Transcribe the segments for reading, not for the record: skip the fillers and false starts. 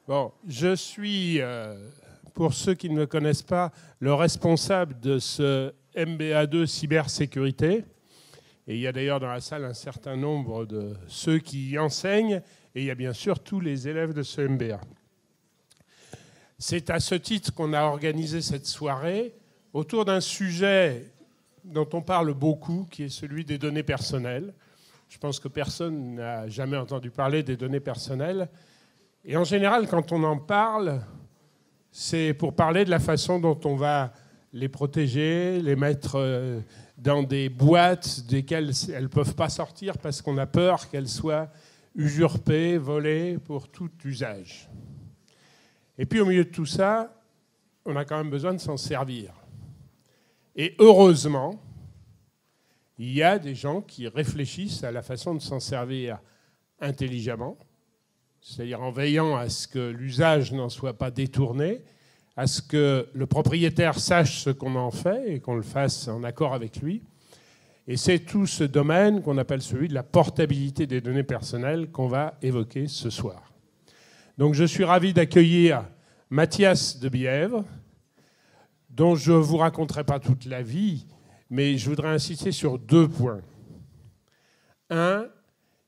Bon, je suis, pour ceux qui ne me connaissent pas, le responsable de ce MBA2 cybersécurité. Et il y a d'ailleurs dans la salle un certain nombre de ceux qui y enseignent. Et il y a bien sûr tous les élèves de ce MBA. C'est à ce titre qu'on a organisé cette soirée autour d'un sujet dont on parle beaucoup, qui est celui des données personnelles. Je pense que personne n'a jamais entendu parler des données personnelles. Et en général, quand on en parle, c'est pour parler de la façon dont on va les protéger, les mettre dans des boîtes desquelles elles ne peuvent pas sortir parce qu'on a peur qu'elles soient usurpées, volées pour tout usage. Et puis au milieu de tout ça, on a quand même besoin de s'en servir. Et heureusement, il y a des gens qui réfléchissent à la façon de s'en servir intelligemment, c'est-à-dire en veillant à ce que l'usage n'en soit pas détourné, à ce que le propriétaire sache ce qu'on en fait et qu'on le fasse en accord avec lui. Et c'est tout ce domaine qu'on appelle celui de la portabilité des données personnelles qu'on va évoquer ce soir. Donc je suis ravi d'accueillir Mathias de Bièvre, dont je ne vous raconterai pas toute la vie, mais je voudrais insister sur 2 points. Un,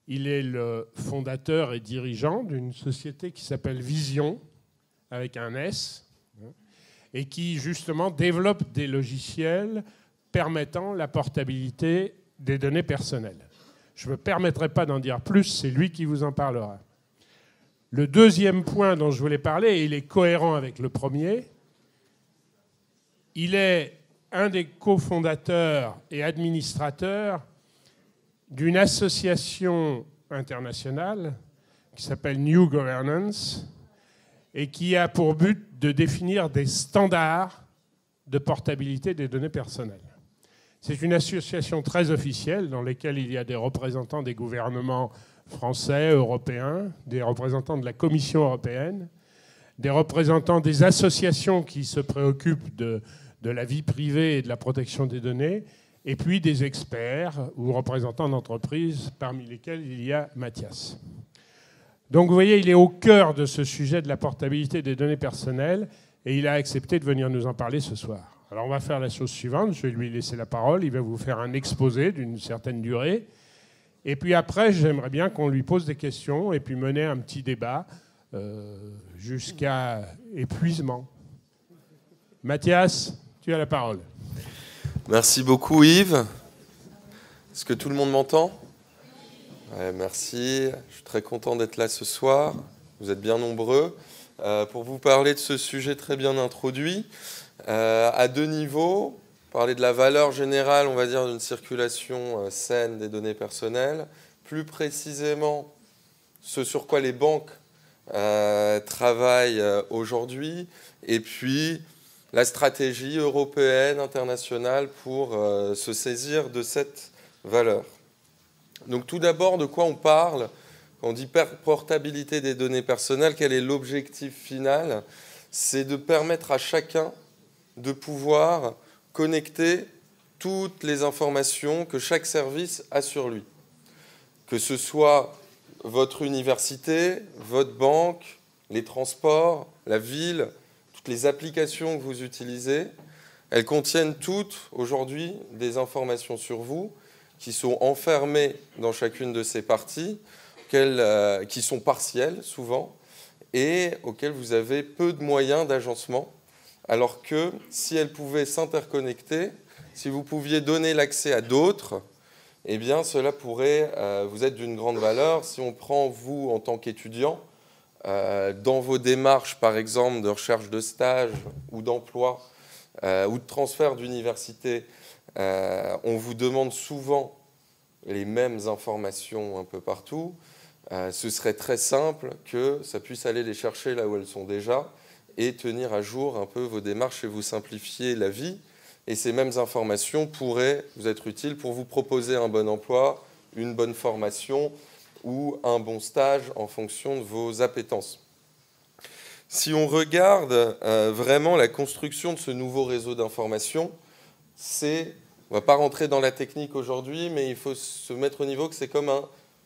il est le fondateur et dirigeant d'une société qui s'appelle Vision, avec un S, et qui justement développe des logiciels permettant la portabilité des données personnelles. Je ne me permettrai pas d'en dire plus, c'est lui qui vous en parlera. Le deuxième point dont je voulais parler, et il est cohérent avec le premier, il est un des cofondateurs et administrateurs d'une association internationale qui s'appelle New Governance et qui a pour but de définir des standards de portabilité des données personnelles. C'est une association très officielle dans laquelle il y a des représentants des gouvernements français, européens, des représentants de la Commission européenne, des représentants des associations qui se préoccupent de la vie privée et de la protection des données, et puis des experts ou représentants d'entreprises, parmi lesquels il y a Mathias. Donc vous voyez, il est au cœur de ce sujet de la portabilité des données personnelles, et il a accepté de venir nous en parler ce soir. Alors on va faire la chose suivante, je vais lui laisser la parole, il va vous faire un exposé d'une certaine durée, et puis après, j'aimerais bien qu'on lui pose des questions, et puis mener un petit débat jusqu'à épuisement. Mathias, tu as la parole. Merci beaucoup Yves. Est-ce que tout le monde m'entend ? Ouais, merci. Je suis très content d'être là ce soir. Vous êtes bien nombreux pour vous parler de ce sujet très bien introduit à 2 niveaux. Parler de la valeur générale, on va dire, d'une circulation saine des données personnelles. Plus précisément, ce sur quoi les banques travaillent aujourd'hui. Et puis la stratégie européenne, internationale pour se saisir de cette valeur. Donc tout d'abord, de quoi on parle quand on dit portabilité des données personnelles? Quel est l'objectif final? C'est de permettre à chacun de pouvoir connecter toutes les informations que chaque service a sur lui. Que ce soit votre université, votre banque, les transports, la ville, les applications que vous utilisez, elles contiennent toutes aujourd'hui des informations sur vous qui sont enfermées dans chacune de ces parties, qui sont partielles souvent, et auxquelles vous avez peu de moyens d'agencement, alors que si elles pouvaient s'interconnecter, si vous pouviez donner l'accès à d'autres, eh bien cela pourrait vous être d'une grande valeur. Si on prend vous en tant qu'étudiant, dans vos démarches, par exemple, de recherche de stage ou d'emploi ou de transfert d'université, on vous demande souvent les mêmes informations un peu partout. Ce serait très simple que ça puisse aller les chercher là où elles sont déjà et tenir à jour un peu vos démarches et vous simplifier la vie. Et ces mêmes informations pourraient vous être utiles pour vous proposer un bon emploi, une bonne formation ou un bon stage en fonction de vos appétences. Si on regarde vraiment la construction de ce nouveau réseau d'information, on ne va pas rentrer dans la technique aujourd'hui, mais il faut se mettre au niveau que c'est comme un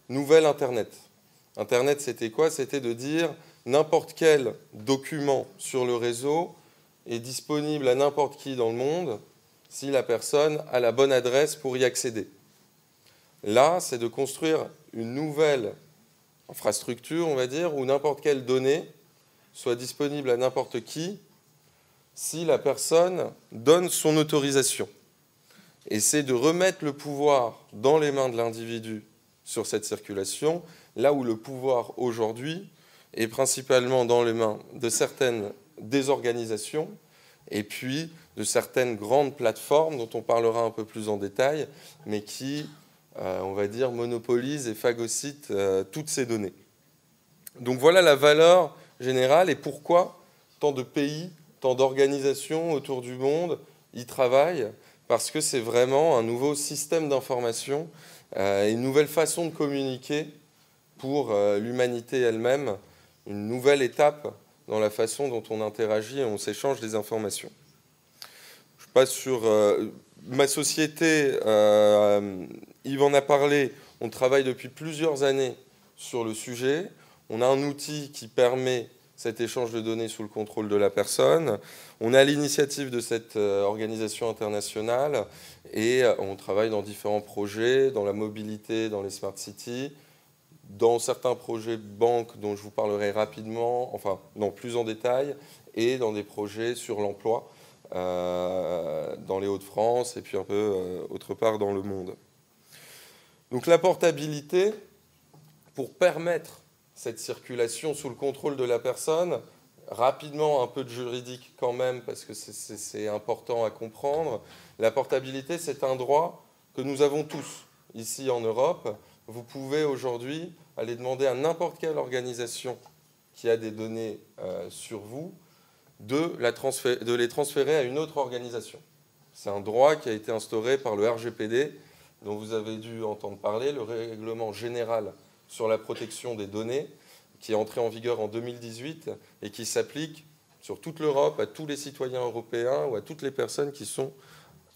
nouvel Internet. Internet, c'était quoi? C'était de dire, n'importe quel document sur le réseau est disponible à n'importe qui dans le monde si la personne a la bonne adresse pour y accéder. Là, c'est de construire une nouvelle infrastructure, on va dire, où n'importe quelle donnée soit disponible à n'importe qui si la personne donne son autorisation. Et c'est de remettre le pouvoir dans les mains de l'individu sur cette circulation, là où le pouvoir aujourd'hui est principalement dans les mains de certaines désorganisations et puis de certaines grandes plateformes dont on parlera un peu plus en détail, mais qui, on va dire, monopolisent et phagocytent toutes ces données. Donc voilà la valeur générale et pourquoi tant de pays, tant d'organisations autour du monde y travaillent, parce que c'est vraiment un nouveau système d'information, une nouvelle façon de communiquer pour l'humanité elle-même, une nouvelle étape dans la façon dont on interagit et on s'échange des informations. Je passe sur ma société, Yves en a parlé, on travaille depuis plusieurs années sur le sujet. On a un outil qui permet cet échange de données sous le contrôle de la personne. On est à l'initiative de cette organisation internationale et on travaille dans différents projets, dans la mobilité, dans les smart cities, dans certains projets banques dont je vous parlerai rapidement, enfin non, plus en détail, et dans des projets sur l'emploi dans les Hauts-de-France et puis un peu autre part dans le monde. Donc la portabilité, pour permettre cette circulation sous le contrôle de la personne, rapidement un peu de juridique quand même, parce que c'est important à comprendre. La portabilité, c'est un droit que nous avons tous ici en Europe. Vous pouvez aujourd'hui aller demander à n'importe quelle organisation qui a des données sur vous de les transférer à une autre organisation. C'est un droit qui a été instauré par le RGPD, dont vous avez dû entendre parler, le règlement général sur la protection des données, qui est entré en vigueur en 2018 et qui s'applique sur toute l'Europe, à tous les citoyens européens ou à toutes les personnes qui sont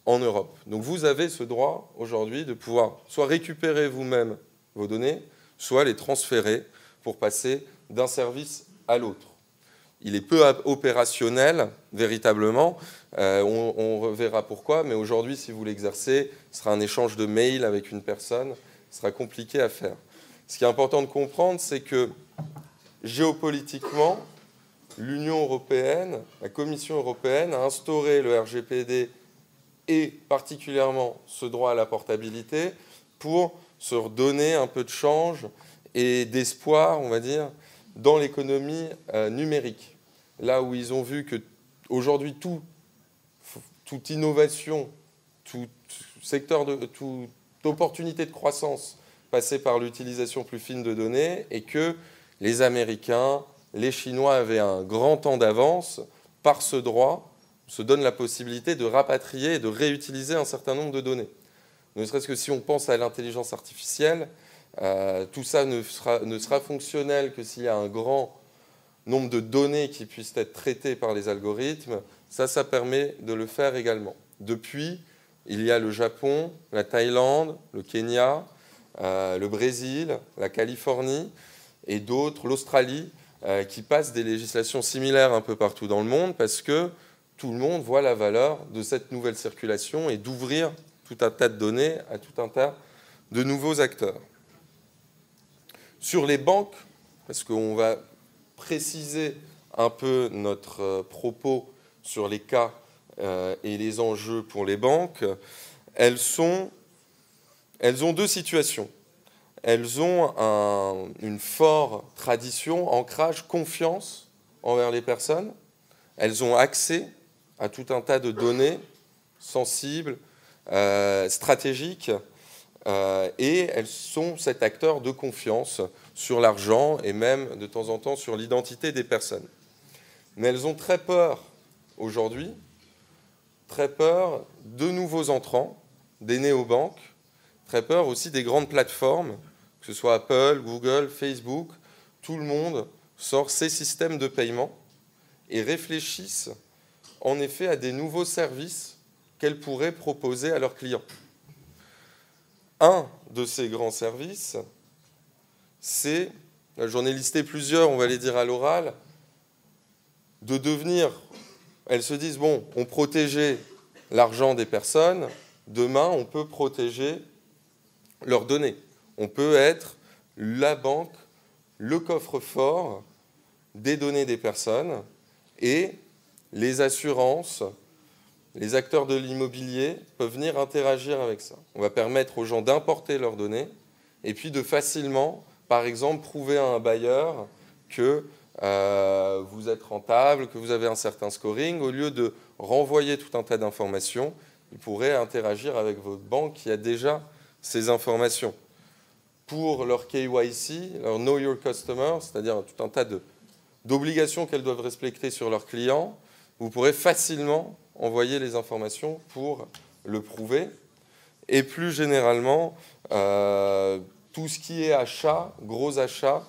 en Europe. Donc vous avez ce droit aujourd'hui de pouvoir soit récupérer vous-même vos données, soit les transférer pour passer d'un service à l'autre. Il est peu opérationnel, véritablement. On verra pourquoi, mais aujourd'hui, si vous l'exercez, ce sera un échange de mails avec une personne. Ce sera compliqué à faire. Ce qui est important de comprendre, c'est que géopolitiquement, l'Union européenne, la Commission européenne a instauré le RGPD et particulièrement ce droit à la portabilité pour se redonner un peu de change et d'espoir, on va dire, dans l'économie numérique. Là où ils ont vu qu'aujourd'hui, toute innovation, toute opportunité de croissance passait par l'utilisation plus fine de données et que les Américains, les Chinois avaient un grand temps d'avance. Par ce droit, se donne la possibilité de rapatrier et de réutiliser un certain nombre de données. Ne serait-ce que si on pense à l'intelligence artificielle, tout ça ne sera fonctionnel que s'il y a un grand nombre de données qui puissent être traitées par les algorithmes. Ça permet de le faire également. Depuis, il y a le Japon, la Thaïlande, le Kenya, le Brésil, la Californie et d'autres, l'Australie, qui passent des législations similaires un peu partout dans le monde parce que tout le monde voit la valeur de cette nouvelle circulation et d'ouvrir tout un tas de données à tout un tas de nouveaux acteurs. Sur les banques, parce qu'on va préciser un peu notre propos sur les cas et les enjeux pour les banques, elles ont deux situations. Elles ont une forte tradition, ancrage, confiance envers les personnes. Elles ont accès à tout un tas de données sensibles, stratégiques, et elles sont cet acteur de confiance sur l'argent et même de temps en temps sur l'identité des personnes. Mais elles ont très peur aujourd'hui, très peur de nouveaux entrants, des néobanques, très peur aussi des grandes plateformes, que ce soit Apple, Google, Facebook. Tout le monde sort ces systèmes de paiement et réfléchissent en effet à des nouveaux services qu'elles pourraient proposer à leurs clients. Un de ces grands services, c'est j'en ai listé plusieurs, on va les dire à l'oral, de devenir, elles se disent, bon, on protégeait l'argent des personnes, demain, on peut protéger leurs données. On peut être la banque, le coffre-fort des données des personnes, et les assurances, les acteurs de l'immobilier peuvent venir interagir avec ça. On va permettre aux gens d'importer leurs données et puis de facilement, par exemple, prouver à un bailleur que vous êtes rentable, que vous avez un certain scoring. Au lieu de renvoyer tout un tas d'informations, il pourrait interagir avec votre banque qui a déjà ces informations. Pour leur KYC, leur Know Your Customer, c'est-à-dire tout un tas d'obligations qu'elles doivent respecter sur leurs clients, vous pourrez facilement envoyer les informations pour le prouver. Et plus généralement, tout ce qui est achat, gros achats,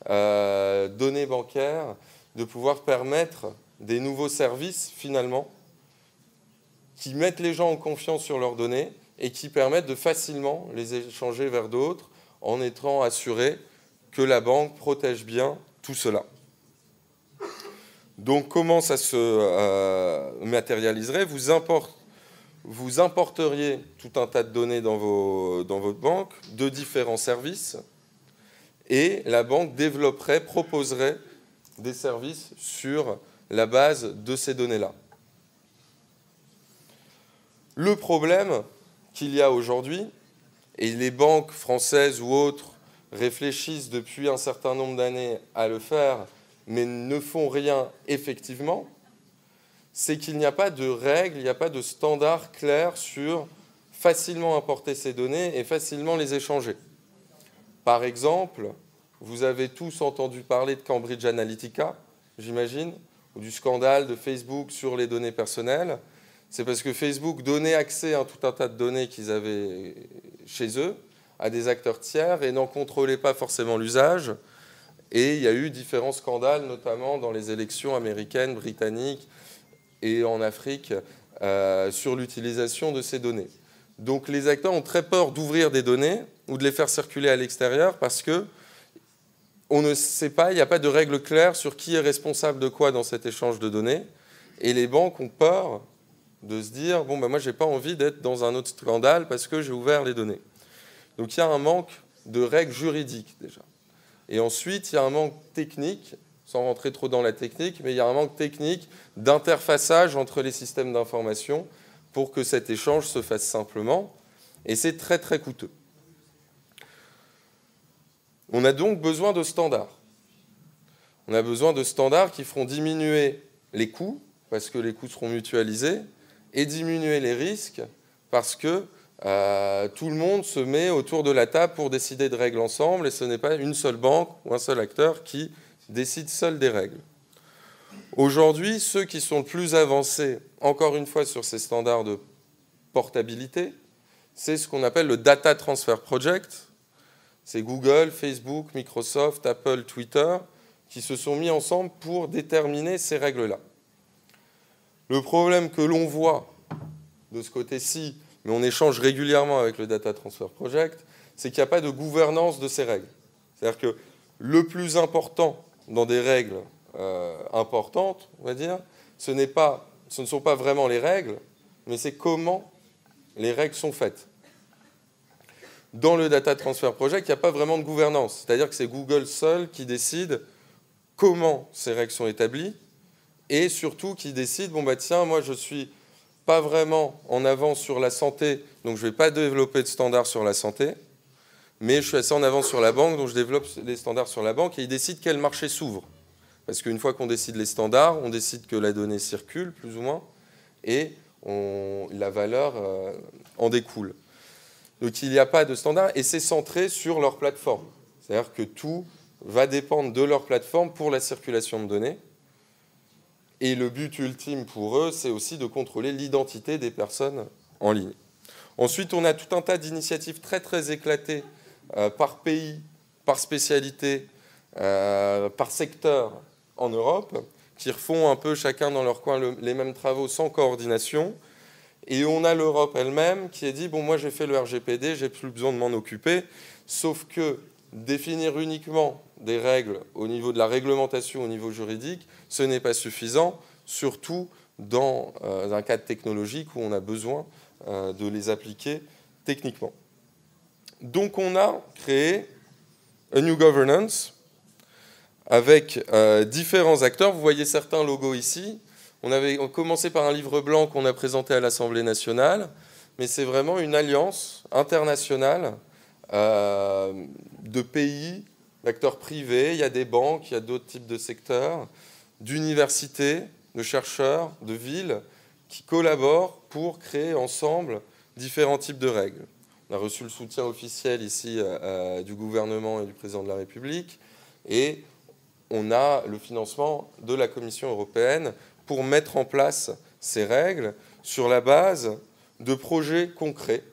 données bancaires, de pouvoir permettre des nouveaux services, finalement, qui mettent les gens en confiance sur leurs données et qui permettent de facilement les échanger vers d'autres en étant assurés que la banque protège bien tout cela. Donc, comment ça se matérialiserait ? Vous importeriez tout un tas de données dans votre banque de différents services et la banque développerait, proposerait des services sur la base de ces données-là. Le problème qu'il y a aujourd'hui, et les banques françaises ou autres réfléchissent depuis un certain nombre d'années à le faire, mais ne font rien effectivement, c'est qu'il n'y a pas de règles, il n'y a pas de standards clairs sur facilement importer ces données et facilement les échanger. Par exemple, vous avez tous entendu parler de Cambridge Analytica, j'imagine, ou du scandale de Facebook sur les données personnelles. C'est parce que Facebook donnait accès à tout un tas de données qu'ils avaient chez eux à des acteurs tiers et n'en contrôlait pas forcément l'usage. Et il y a eu différents scandales, notamment dans les élections américaines, britanniques et en Afrique, sur l'utilisation de ces données. Donc les acteurs ont très peur d'ouvrir des données ou de les faire circuler à l'extérieur parce que on ne sait pas, il n'y a pas de règle claire sur qui est responsable de quoi dans cet échange de données. Et les banques ont peur de se dire, bon, ben moi, je n'ai pas envie d'être dans un autre scandale parce que j'ai ouvert les données. Donc il y a un manque de règles juridiques déjà. Et ensuite, il y a un manque technique, sans rentrer trop dans la technique, mais il y a un manque technique d'interfaçage entre les systèmes d'information pour que cet échange se fasse simplement. Et c'est très, très coûteux. On a donc besoin de standards. On a besoin de standards qui feront diminuer les coûts, parce que les coûts seront mutualisés, et diminuer les risques, parce que tout le monde se met autour de la table pour décider de règles ensemble, et ce n'est pas une seule banque ou un seul acteur qui décide seul des règles. Aujourd'hui, ceux qui sont le plus avancés, encore une fois, sur ces standards de portabilité, c'est ce qu'on appelle le Data Transfer Project. C'est Google, Facebook, Microsoft, Apple, Twitter qui se sont mis ensemble pour déterminer ces règles-là. Le problème que l'on voit de ce côté-ci, mais on échange régulièrement avec le Data Transfer Project, c'est qu'il n'y a pas de gouvernance de ces règles. C'est-à-dire que le plus important dans des règles importantes, on va dire, ce ne sont pas vraiment les règles, mais c'est comment les règles sont faites. Dans le Data Transfer Project, il n'y a pas vraiment de gouvernance. C'est-à-dire que c'est Google seul qui décide comment ces règles sont établies et surtout qui décide, bon bah tiens, moi je ne suis pas vraiment en avance sur la santé, donc je ne vais pas développer de standards sur la santé, mais je suis assez en avance sur la banque, donc je développe les standards sur la banque et il décide quel marché s'ouvre. Parce qu'une fois qu'on décide les standards, on décide que la donnée circule, plus ou moins, et la valeur en découle. Donc il n'y a pas de standard et c'est centré sur leur plateforme. C'est-à-dire que tout va dépendre de leur plateforme pour la circulation de données. Et le but ultime pour eux, c'est aussi de contrôler l'identité des personnes en ligne. Ensuite, on a tout un tas d'initiatives très très éclatées par pays, par spécialité, par secteur en Europe, qui refont un peu chacun dans leur coin les mêmes travaux sans coordination. Et on a l'Europe elle-même qui a dit, bon, moi j'ai fait le RGPD, j'ai plus besoin de m'en occuper, sauf que définir uniquement des règles au niveau de la réglementation, au niveau juridique, ce n'est pas suffisant, surtout dans un cadre technologique où on a besoin de les appliquer techniquement. Donc on a créé A New Governance avec différents acteurs. Vous voyez certains logos ici. On avait commencé par un livre blanc qu'on a présenté à l'Assemblée nationale, mais c'est vraiment une alliance internationale de pays, d'acteurs privés. Il y a des banques, il y a d'autres types de secteurs, d'universités, de chercheurs, de villes qui collaborent pour créer ensemble différents types de règles. On a reçu le soutien officiel ici du gouvernement et du président de la République, et on a le financement de la Commission européenne pour mettre en place ces règles sur la base de projets concrets.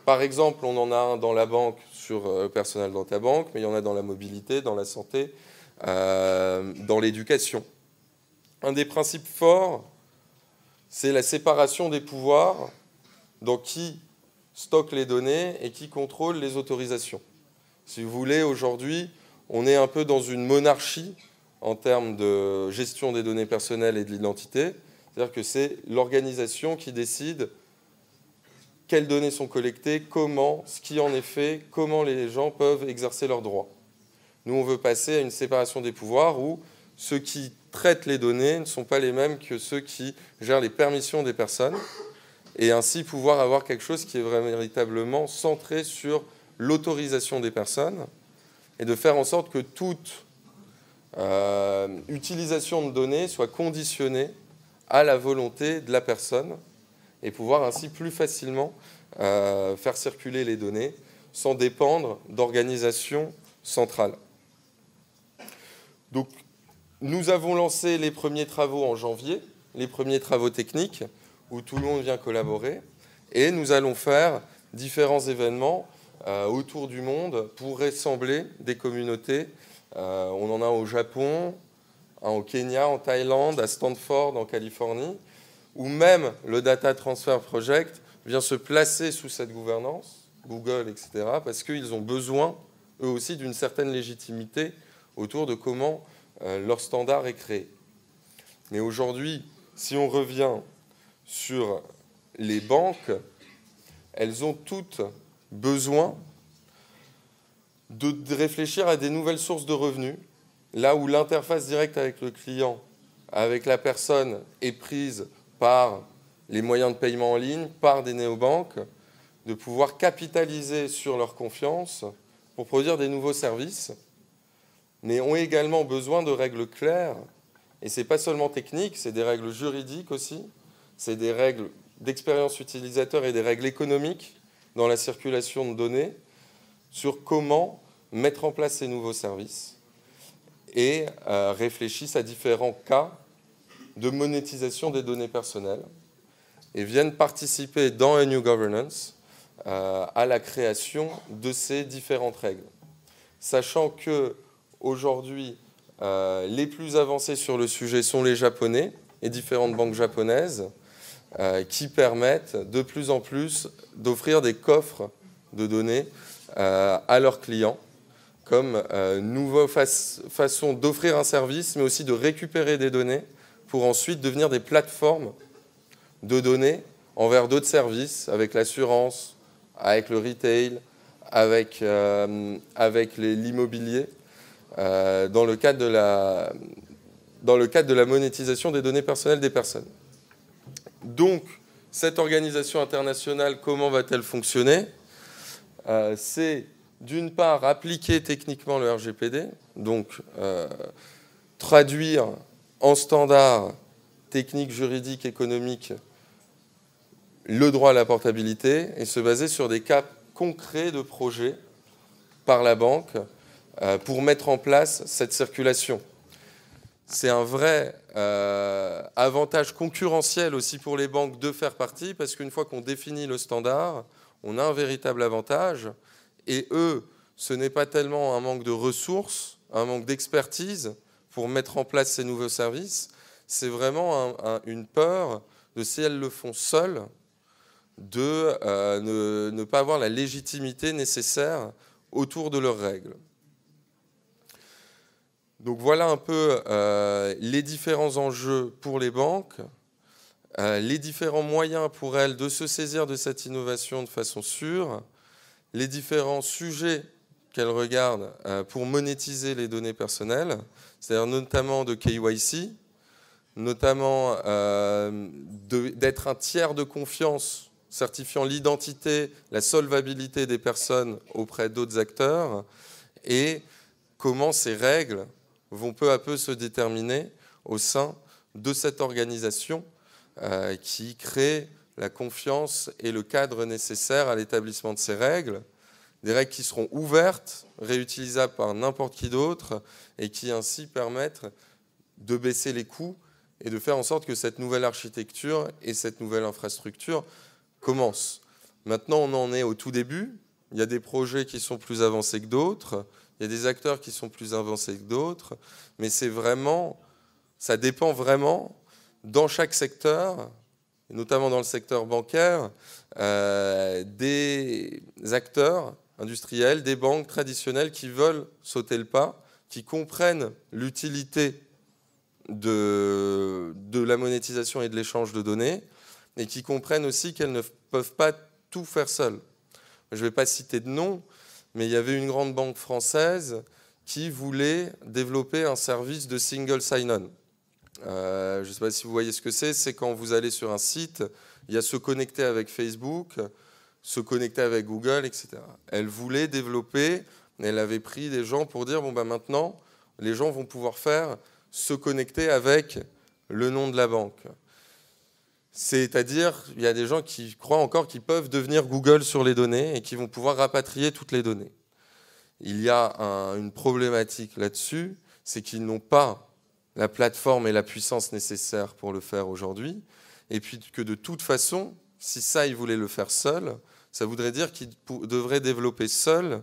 Par exemple, on en a un dans la banque sur le personnel dans ta banque, mais il y en a dans la mobilité, dans la santé, dans l'éducation. Un des principes forts, c'est la séparation des pouvoirs dans qui stocke les données et qui contrôle les autorisations. Si vous voulez, aujourd'hui, on est un peu dans une monarchie en termes de gestion des données personnelles et de l'identité. C'est-à-dire que c'est l'organisation qui décide quelles données sont collectées, comment, ce qui en est fait, comment les gens peuvent exercer leurs droits. Nous, on veut passer à une séparation des pouvoirs où ceux qui traitent les données ne sont pas les mêmes que ceux qui gèrent les permissions des personnes, et ainsi pouvoir avoir quelque chose qui est véritablement centré sur l'autorisation des personnes, et de faire en sorte que toute utilisation de données soit conditionnée à la volonté de la personne, et pouvoir ainsi plus facilement faire circuler les données sans dépendre d'organisations centrales. Donc, nous avons lancé les premiers travaux en janvier, les premiers travaux techniques, où tout le monde vient collaborer, et nous allons faire différents événements autour du monde pour rassembler des communautés. On en a au Japon, au Kenya, en Thaïlande, à Stanford, en Californie, où même le Data Transfer Project vient se placer sous cette gouvernance, Google, etc., parce qu'ils ont besoin, eux aussi, d'une certaine légitimité autour de comment leur standard est créé. Mais aujourd'hui, si on revient sur les banques, elles ont toutes besoin de réfléchir à des nouvelles sources de revenus, là où l'interface directe avec le client, avec la personne, est prise par les moyens de paiement en ligne, par des néobanques, de pouvoir capitaliser sur leur confiance pour produire des nouveaux services, mais ont également besoin de règles claires. Et ce n'est pas seulement technique, c'est des règles juridiques aussi, c'est des règles d'expérience utilisateur et des règles économiques dans la circulation de données sur comment mettre en place ces nouveaux services, et réfléchissent à différents cas de monétisation des données personnelles et viennent participer dans A New Governance à la création de ces différentes règles. Sachant que aujourd'hui, les plus avancés sur le sujet sont les Japonais et différentes banques japonaises qui permettent de plus en plus d'offrir des coffres de données à leurs clients comme nouvelle façon d'offrir un service, mais aussi de récupérer des données pour ensuite devenir des plateformes de données envers d'autres services, avec l'assurance, avec le retail, avec l'immobilier, dans le cadre de la monétisation des données personnelles des personnes. Donc, cette organisation internationale, comment va-t-elle fonctionner ? C'est d'une part appliquer techniquement le RGPD, donc traduire en standard technique, juridique, économique le droit à la portabilité et se baser sur des cas concrets de projets par la banque pour mettre en place cette circulation. C'est un vrai avantage concurrentiel aussi pour les banques de faire partie, parce qu'une fois qu'on définit le standard, on a un véritable avantage. Et eux, ce n'est pas tellement un manque de ressources, un manque d'expertise pour mettre en place ces nouveaux services, c'est vraiment une peur de, si elles le font seules, de ne pas avoir la légitimité nécessaire autour de leurs règles. Donc voilà un peu les différents enjeux pour les banques, les différents moyens pour elles de se saisir de cette innovation de façon sûre, les différents sujets qu'elles regardent pour monétiser les données personnelles, c'est-à-dire notamment de KYC, notamment d'être un tiers de confiance certifiant l'identité, la solvabilité des personnes auprès d'autres acteurs, et comment ces règles vont peu à peu se déterminer au sein de cette organisation qui crée la confiance et le cadre nécessaire à l'établissement de ces règles, des règles qui seront ouvertes, réutilisables par n'importe qui d'autre, et qui ainsi permettent de baisser les coûts et de faire en sorte que cette nouvelle architecture et cette nouvelle infrastructure commencent. Maintenant, on en est au tout début. Il y a des projets qui sont plus avancés que d'autres. Il y a des acteurs qui sont plus avancés que d'autres. Mais c'est vraiment, ça dépend vraiment dans chaque secteur, et notamment dans le secteur bancaire, des acteurs industriels, des banques traditionnelles qui veulent sauter le pas, qui comprennent l'utilité de la monétisation et de l'échange de données, et qui comprennent aussi qu'elles ne peuvent pas tout faire seules. Je ne vais pas citer de nom, mais il y avait une grande banque française qui voulait développer un service de single sign-on. Je ne sais pas si vous voyez ce que c'est quand vous allez sur un site, il y a se connecter avec Facebook, se connecter avec Google, etc. Elle voulait développer, elle avait pris des gens pour dire, bon ben maintenant, les gens vont pouvoir faire se connecter avec le nom de la banque. C'est-à-dire, il y a des gens qui croient encore qu'ils peuvent devenir Google sur les données et qui vont pouvoir rapatrier toutes les données. Il y a une problématique là-dessus, c'est qu'ils n'ont pas la plateforme et la puissance nécessaires pour le faire aujourd'hui, et puis que de toute façon, si ça, ils voulaient le faire seuls, ça voudrait dire qu'ils devraient développer seuls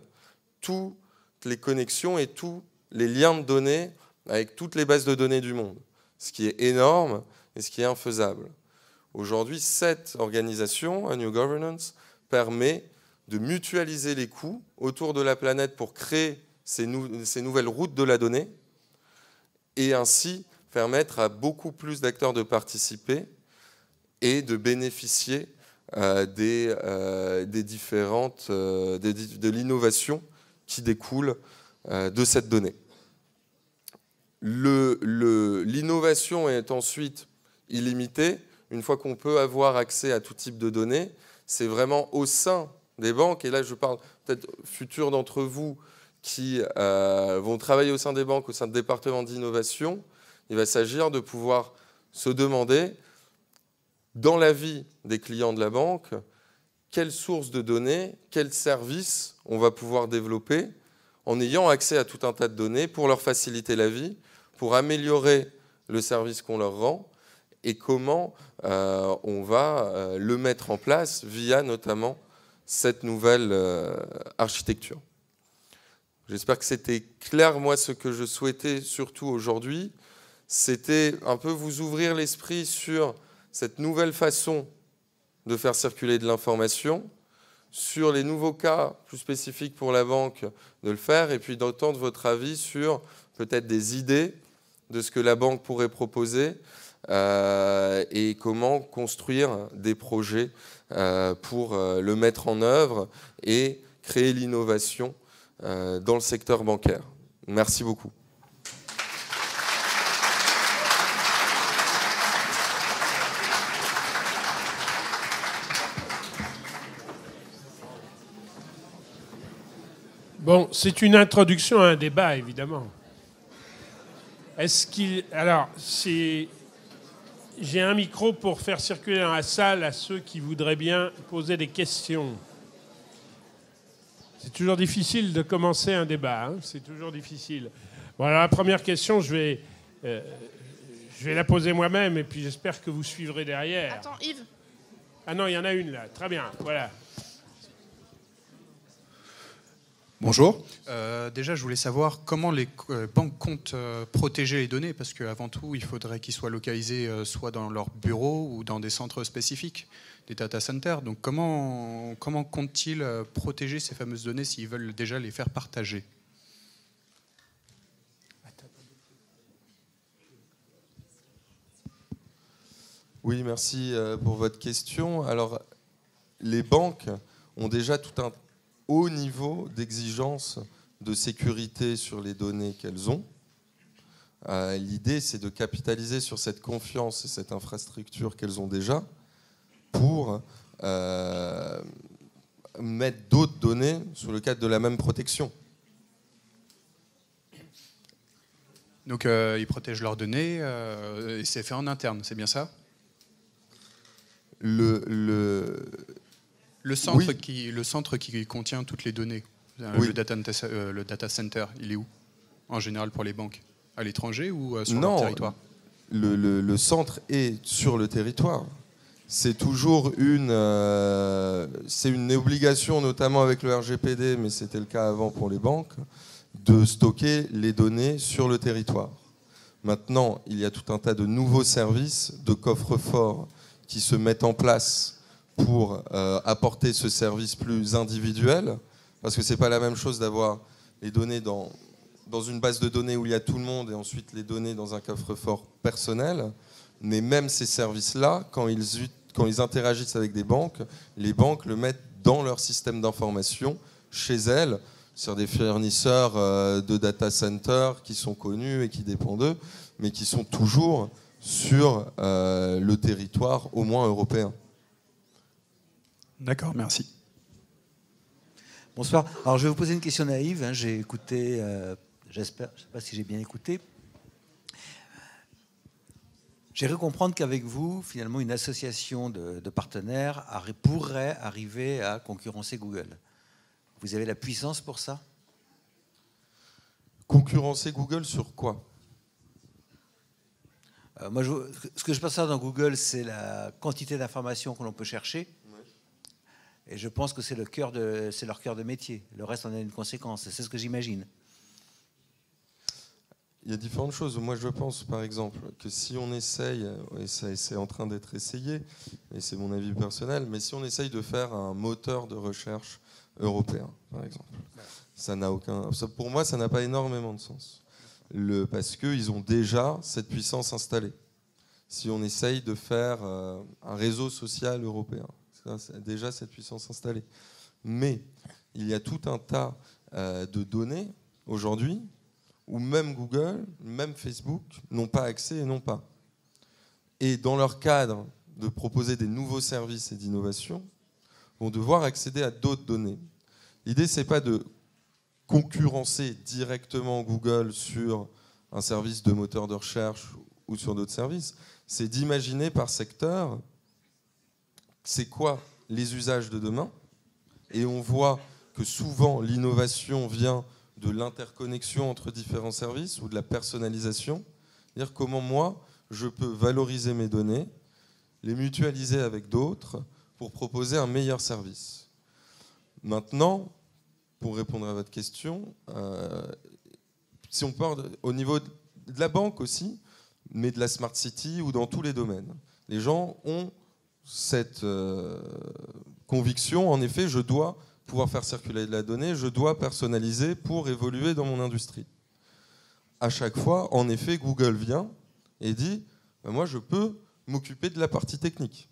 toutes les connexions et tous les liens de données avec toutes les bases de données du monde, ce qui est énorme et ce qui est infaisable. Aujourd'hui, cette organisation, A New Governance, permet de mutualiser les coûts autour de la planète pour créer ces nouvelles routes de la donnée et ainsi permettre à beaucoup plus d'acteurs de participer et de bénéficier de l'innovation qui découle de cette donnée. L'innovation est ensuite illimitée. Une fois qu'on peut avoir accès à tout type de données, c'est vraiment au sein des banques, et là je parle peut-être futurs d'entre vous qui vont travailler au sein des banques, au sein de départements d'innovation, il va s'agir de pouvoir se demander, dans la vie des clients de la banque, quelles sources de données, quels services on va pouvoir développer en ayant accès à tout un tas de données pour leur faciliter la vie, pour améliorer le service qu'on leur rend, et comment on va le mettre en place via notamment cette nouvelle architecture. J'espère que c'était clair. Moi, ce que je souhaitais surtout aujourd'hui, c'était un peu vous ouvrir l'esprit sur cette nouvelle façon de faire circuler de l'information, sur les nouveaux cas plus spécifiques pour la banque de le faire, et puis d'entendre votre avis sur peut-être des idées de ce que la banque pourrait proposer et comment construire des projets pour le mettre en œuvre et créer l'innovation dans le secteur bancaire. Merci beaucoup. Bon, c'est une introduction à un débat, évidemment. Est-ce qu'il... Alors, j'ai un micro pour faire circuler dans la salle à ceux qui voudraient bien poser des questions. C'est toujours difficile de commencer un débat, hein, c'est toujours difficile. Bon, alors la première question, je vais la poser moi-même et puis j'espère que vous suivrez derrière. Attends, Yves. Ah non, il y en a une là, très bien, voilà. Bonjour. Déjà, je voulais savoir comment les banques comptent protéger les données, parce qu'avant tout, il faudrait qu'ils soient localisés soit dans leurs bureaux ou dans des centres spécifiques, des data centers. Donc comment comptent-ils protéger ces fameuses données s'ils veulent déjà les faire partager ? Oui, merci pour votre question. Alors, les banques ont déjà tout un haut niveau d'exigence de sécurité sur les données qu'elles ont. L'idée, c'est de capitaliser sur cette confiance et cette infrastructure qu'elles ont déjà pour mettre d'autres données sous le cadre de la même protection. Donc ils protègent leurs données et c'est fait en interne, c'est bien ça? Le centre, oui. le centre qui contient toutes les données, Oui. le data center, il est où en général pour les banques? À l'étranger ou sur Non, leur territoire? le centre est sur le territoire. C'est toujours une obligation, notamment avec le RGPD, mais c'était le cas avant pour les banques, de stocker les données sur le territoire. Maintenant, il y a tout un tas de nouveaux services, de coffres-forts qui se mettent en place pour apporter ce service plus individuel, parce que c'est pas la même chose d'avoir les données dans une base de données où il y a tout le monde et ensuite les données dans un coffre-fort personnel. Mais même ces services-là, quand ils interagissent avec des banques, les banques le mettent dans leur système d'information chez elles, sur des fournisseurs de data centers qui sont connus et qui dépendent d'eux, mais qui sont toujours sur le territoire au moins européen. D'accord, merci. Bonsoir. Alors je vais vous poser une question naïve. J'ai écouté, j'espère, je ne sais pas si j'ai bien écouté. J'ai cru comprendre qu'avec vous, finalement, une association de partenaires pourrait arriver à concurrencer Google. Vous avez la puissance pour ça? Concurrencer Google sur quoi? Moi, ce que je perçois dans Google, c'est la quantité d'informations que l'on peut chercher. Et je pense que c'est leur cœur de métier. Le reste en a une conséquence. C'est ce que j'imagine. Il y a différentes choses. Moi, je pense, par exemple, que si on essaye, et c'est en train d'être essayé, et c'est mon avis personnel, mais si on essaye de faire un moteur de recherche européen, par exemple, pour moi, ça n'a pas énormément de sens. Parce qu'ils ont déjà cette puissance installée. Si on essaye de faire un réseau social européen, c'est déjà cette puissance installée. Mais il y a tout un tas de données aujourd'hui où même Google, même Facebook n'ont pas accès et n'ont pas. Et dans leur cadre de proposer des nouveaux services et d'innovation, vont devoir accéder à d'autres données. L'idée, ce n'est pas de concurrencer directement Google sur un service de moteur de recherche ou sur d'autres services, c'est d'imaginer par secteur c'est quoi les usages de demain. Et on voit que souvent l'innovation vient de l'interconnexion entre différents services ou de la personnalisation. C'est-à-dire comment moi, je peux valoriser mes données, les mutualiser avec d'autres pour proposer un meilleur service. Maintenant, pour répondre à votre question, si on part au niveau de la banque aussi, mais de la Smart City ou dans tous les domaines, les gens ont cette conviction, en effet, je dois pouvoir faire circuler de la donnée, je dois personnaliser pour évoluer dans mon industrie. À chaque fois, en effet, Google vient et dit moi, je peux m'occuper de la partie technique.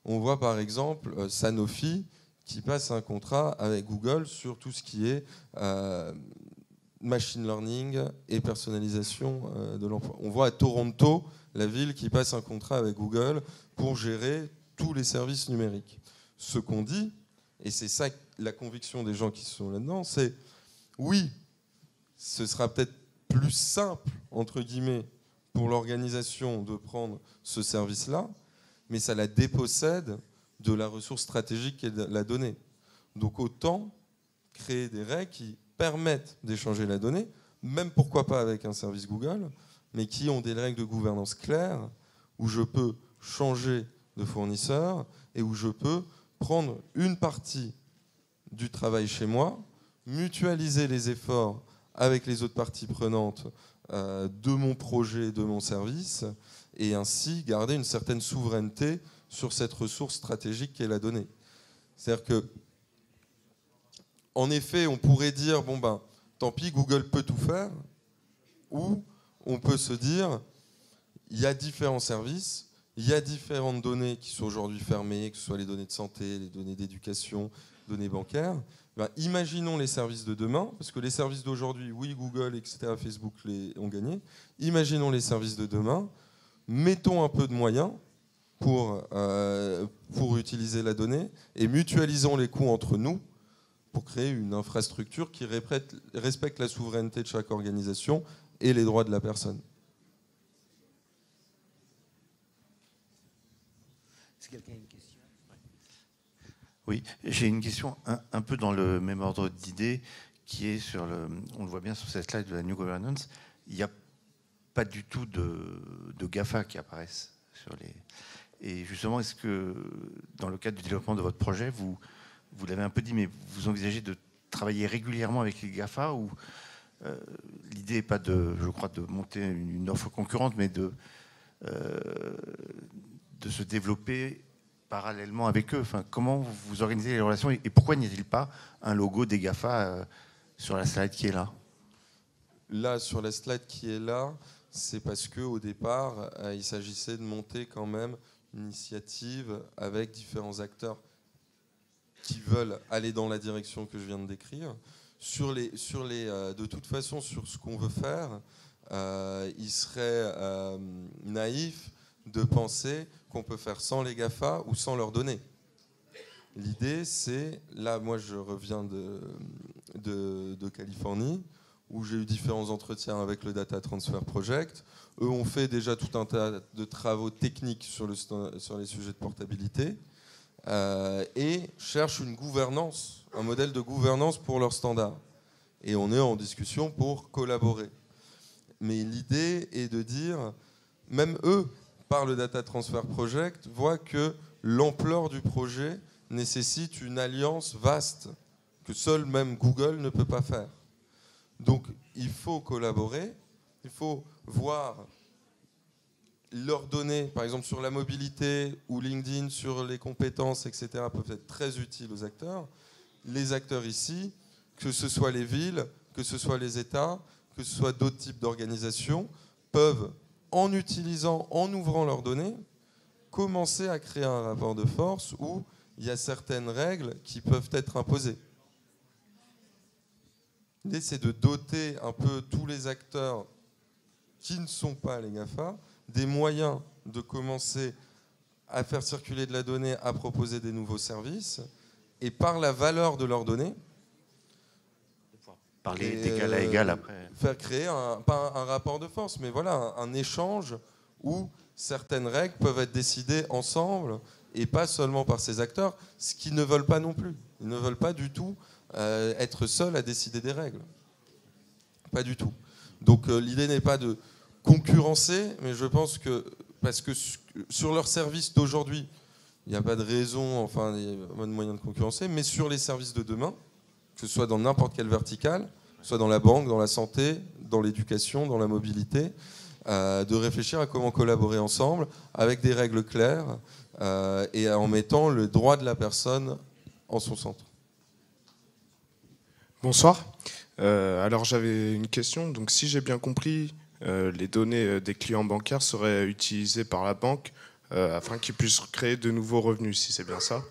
On voit par exemple Sanofi qui passe un contrat avec Google sur tout ce qui est machine learning et personnalisation de l'emploi. On voit à Toronto, la ville qui passe un contrat avec Google pour gérer tous les services numériques. Ce qu'on dit, et c'est ça la conviction des gens qui sont là-dedans, c'est oui, ce sera peut-être plus simple, entre guillemets, pour l'organisation de prendre ce service-là, mais ça la dépossède de la ressource stratégique qu'est la donnée. Donc autant créer des règles qui permettent d'échanger la donnée, même pourquoi pas avec un service Google, mais qui ont des règles de gouvernance claires, où je peux changer de fournisseur et où je peux prendre une partie du travail chez moi, mutualiser les efforts avec les autres parties prenantes de mon projet, de mon service, et ainsi garder une certaine souveraineté sur cette ressource stratégique qu'est la donnée. C'est-à-dire que, en effet, on pourrait dire, bon ben, tant pis, Google peut tout faire, ou on peut se dire, il y a différents services, Il y a différentes données qui sont aujourd'hui fermées, que ce soit les données de santé, les données d'éducation, données bancaires. Ben, imaginons les services de demain, parce que les services d'aujourd'hui, oui, Google, etc., Facebook ont gagné. Imaginons les services de demain. Mettons un peu de moyens pour utiliser la donnée et mutualisons les coûts entre nous pour créer une infrastructure qui respecte la souveraineté de chaque organisation et les droits de la personne. Est-ce que quelqu'un a une question? Oui, j'ai une question un peu dans le même ordre d'idée qui est sur on le voit bien sur cette slide de la New Governance, il n'y a pas du tout de GAFA qui apparaissent sur les... Et justement, est-ce que dans le cadre du développement de votre projet, vous l'avez un peu dit, mais vous envisagez de travailler régulièrement avec les GAFA ou l'idée n'est pas je crois, de monter une offre concurrente, mais de se développer parallèlement avec eux. Enfin, comment vous organisez les relations et pourquoi n'y a-t-il pas un logo des GAFA sur la slide qui est là? Là, sur la slide qui est là, c'est parce qu'au départ, il s'agissait de monter quand même une initiative avec différents acteurs qui veulent aller dans la direction que je viens de décrire. De toute façon, sur ce qu'on veut faire, il serait naïf de penser qu'on peut faire sans les GAFA ou sans leurs données. L'idée, c'est, là, moi je reviens de Californie, où j'ai eu différents entretiens avec le Data Transfer Project. Eux ont fait déjà tout un tas de travaux techniques sur les sujets de portabilité et cherchent une gouvernance, un modèle de gouvernance pour leurs standards. Et on est en discussion pour collaborer. Mais l'idée est de dire, même eux, par le Data Transfer Project, voient que l'ampleur du projet nécessite une alliance vaste que seul même Google ne peut pas faire. Donc il faut collaborer, il faut voir leurs données, par exemple sur la mobilité ou LinkedIn, sur les compétences, etc., peuvent être très utiles aux acteurs. Les acteurs ici, que ce soit les villes, que ce soit les États, que ce soit d'autres types d'organisations, peuvent, en ouvrant leurs données, commencer à créer un rapport de force où il y a certaines règles qui peuvent être imposées. L'idée, c'est de doter un peu tous les acteurs qui ne sont pas les GAFA des moyens de commencer à faire circuler de la donnée, à proposer des nouveaux services, et par la valeur de leurs données, parler d'égal à égal après. Faire créer, pas un rapport de force, mais voilà, un échange où certaines règles peuvent être décidées ensemble et pas seulement par ces acteurs, ce qu'ils ne veulent pas non plus. Ils ne veulent pas du tout être seuls à décider des règles. Pas du tout. Donc l'idée n'est pas de concurrencer, mais je pense que, parce que sur leurs services d'aujourd'hui, il n'y a pas de raison, enfin, il n'y a pas de moyen de concurrencer, mais sur les services de demain, que ce soit dans n'importe quelle verticale, soit dans la banque, dans la santé, dans l'éducation, dans la mobilité, de réfléchir à comment collaborer ensemble avec des règles claires et en mettant le droit de la personne en son centre. Bonsoir. Alors j'avais une question. Donc si j'ai bien compris, les données des clients bancaires seraient utilisées par la banque afin qu'ils puissent créer de nouveaux revenus, si c'est bien ça.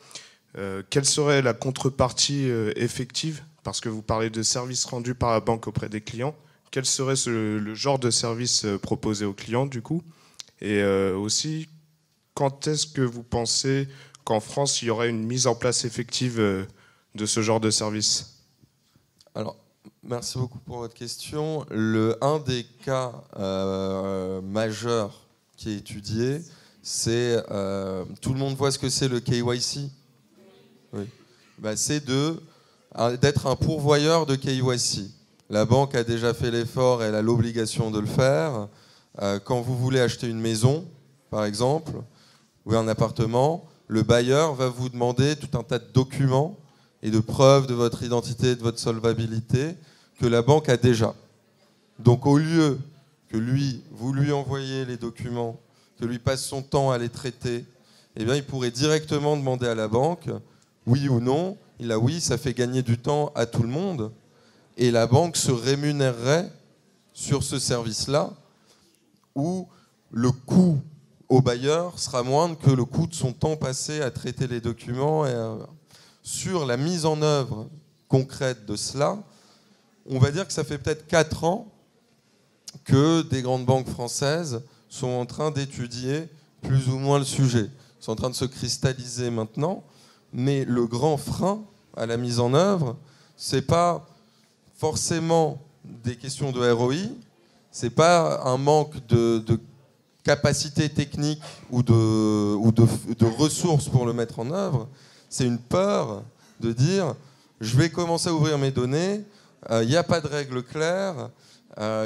Quelle serait la contrepartie effective? Parce que vous parlez de services rendus par la banque auprès des clients. Quel serait le genre de service proposé aux clients, du coup? Et aussi, quand est-ce que vous pensez qu'en France, il y aurait une mise en place effective de ce genre de service? Alors, merci beaucoup pour votre question. Un des cas majeurs qui est étudié, c'est... tout le monde voit ce que c'est le KYC? Oui. Bah, c'est d'être un pourvoyeur de KYC. La banque a déjà fait l'effort, elle a l'obligation de le faire. Quand vous voulez acheter une maison, par exemple, ou un appartement, le bailleur va vous demander tout un tas de documents et de preuves de votre identité, de votre solvabilité, que la banque a déjà. Donc au lieu que vous lui envoyez les documents, que lui passe son temps à les traiter, eh bien, il pourrait directement demander à la banque, oui ou non. Il a oui, ça fait gagner du temps à tout le monde. Et la banque se rémunérerait sur ce service-là, où le coût au bailleur sera moindre que le coût de son temps passé à traiter les documents. Sur la mise en œuvre concrète de cela, on va dire que ça fait peut-être 4 ans que des grandes banques françaises sont en train d'étudier plus ou moins le sujet. Ils sont en train de se cristalliser maintenant, mais le grand frein à la mise en œuvre, c'est pas forcément des questions de ROI, c'est pas un manque de capacité technique ou de ressources pour le mettre en œuvre, c'est une peur de dire je vais commencer à ouvrir mes données, il n'y a pas de règles claires,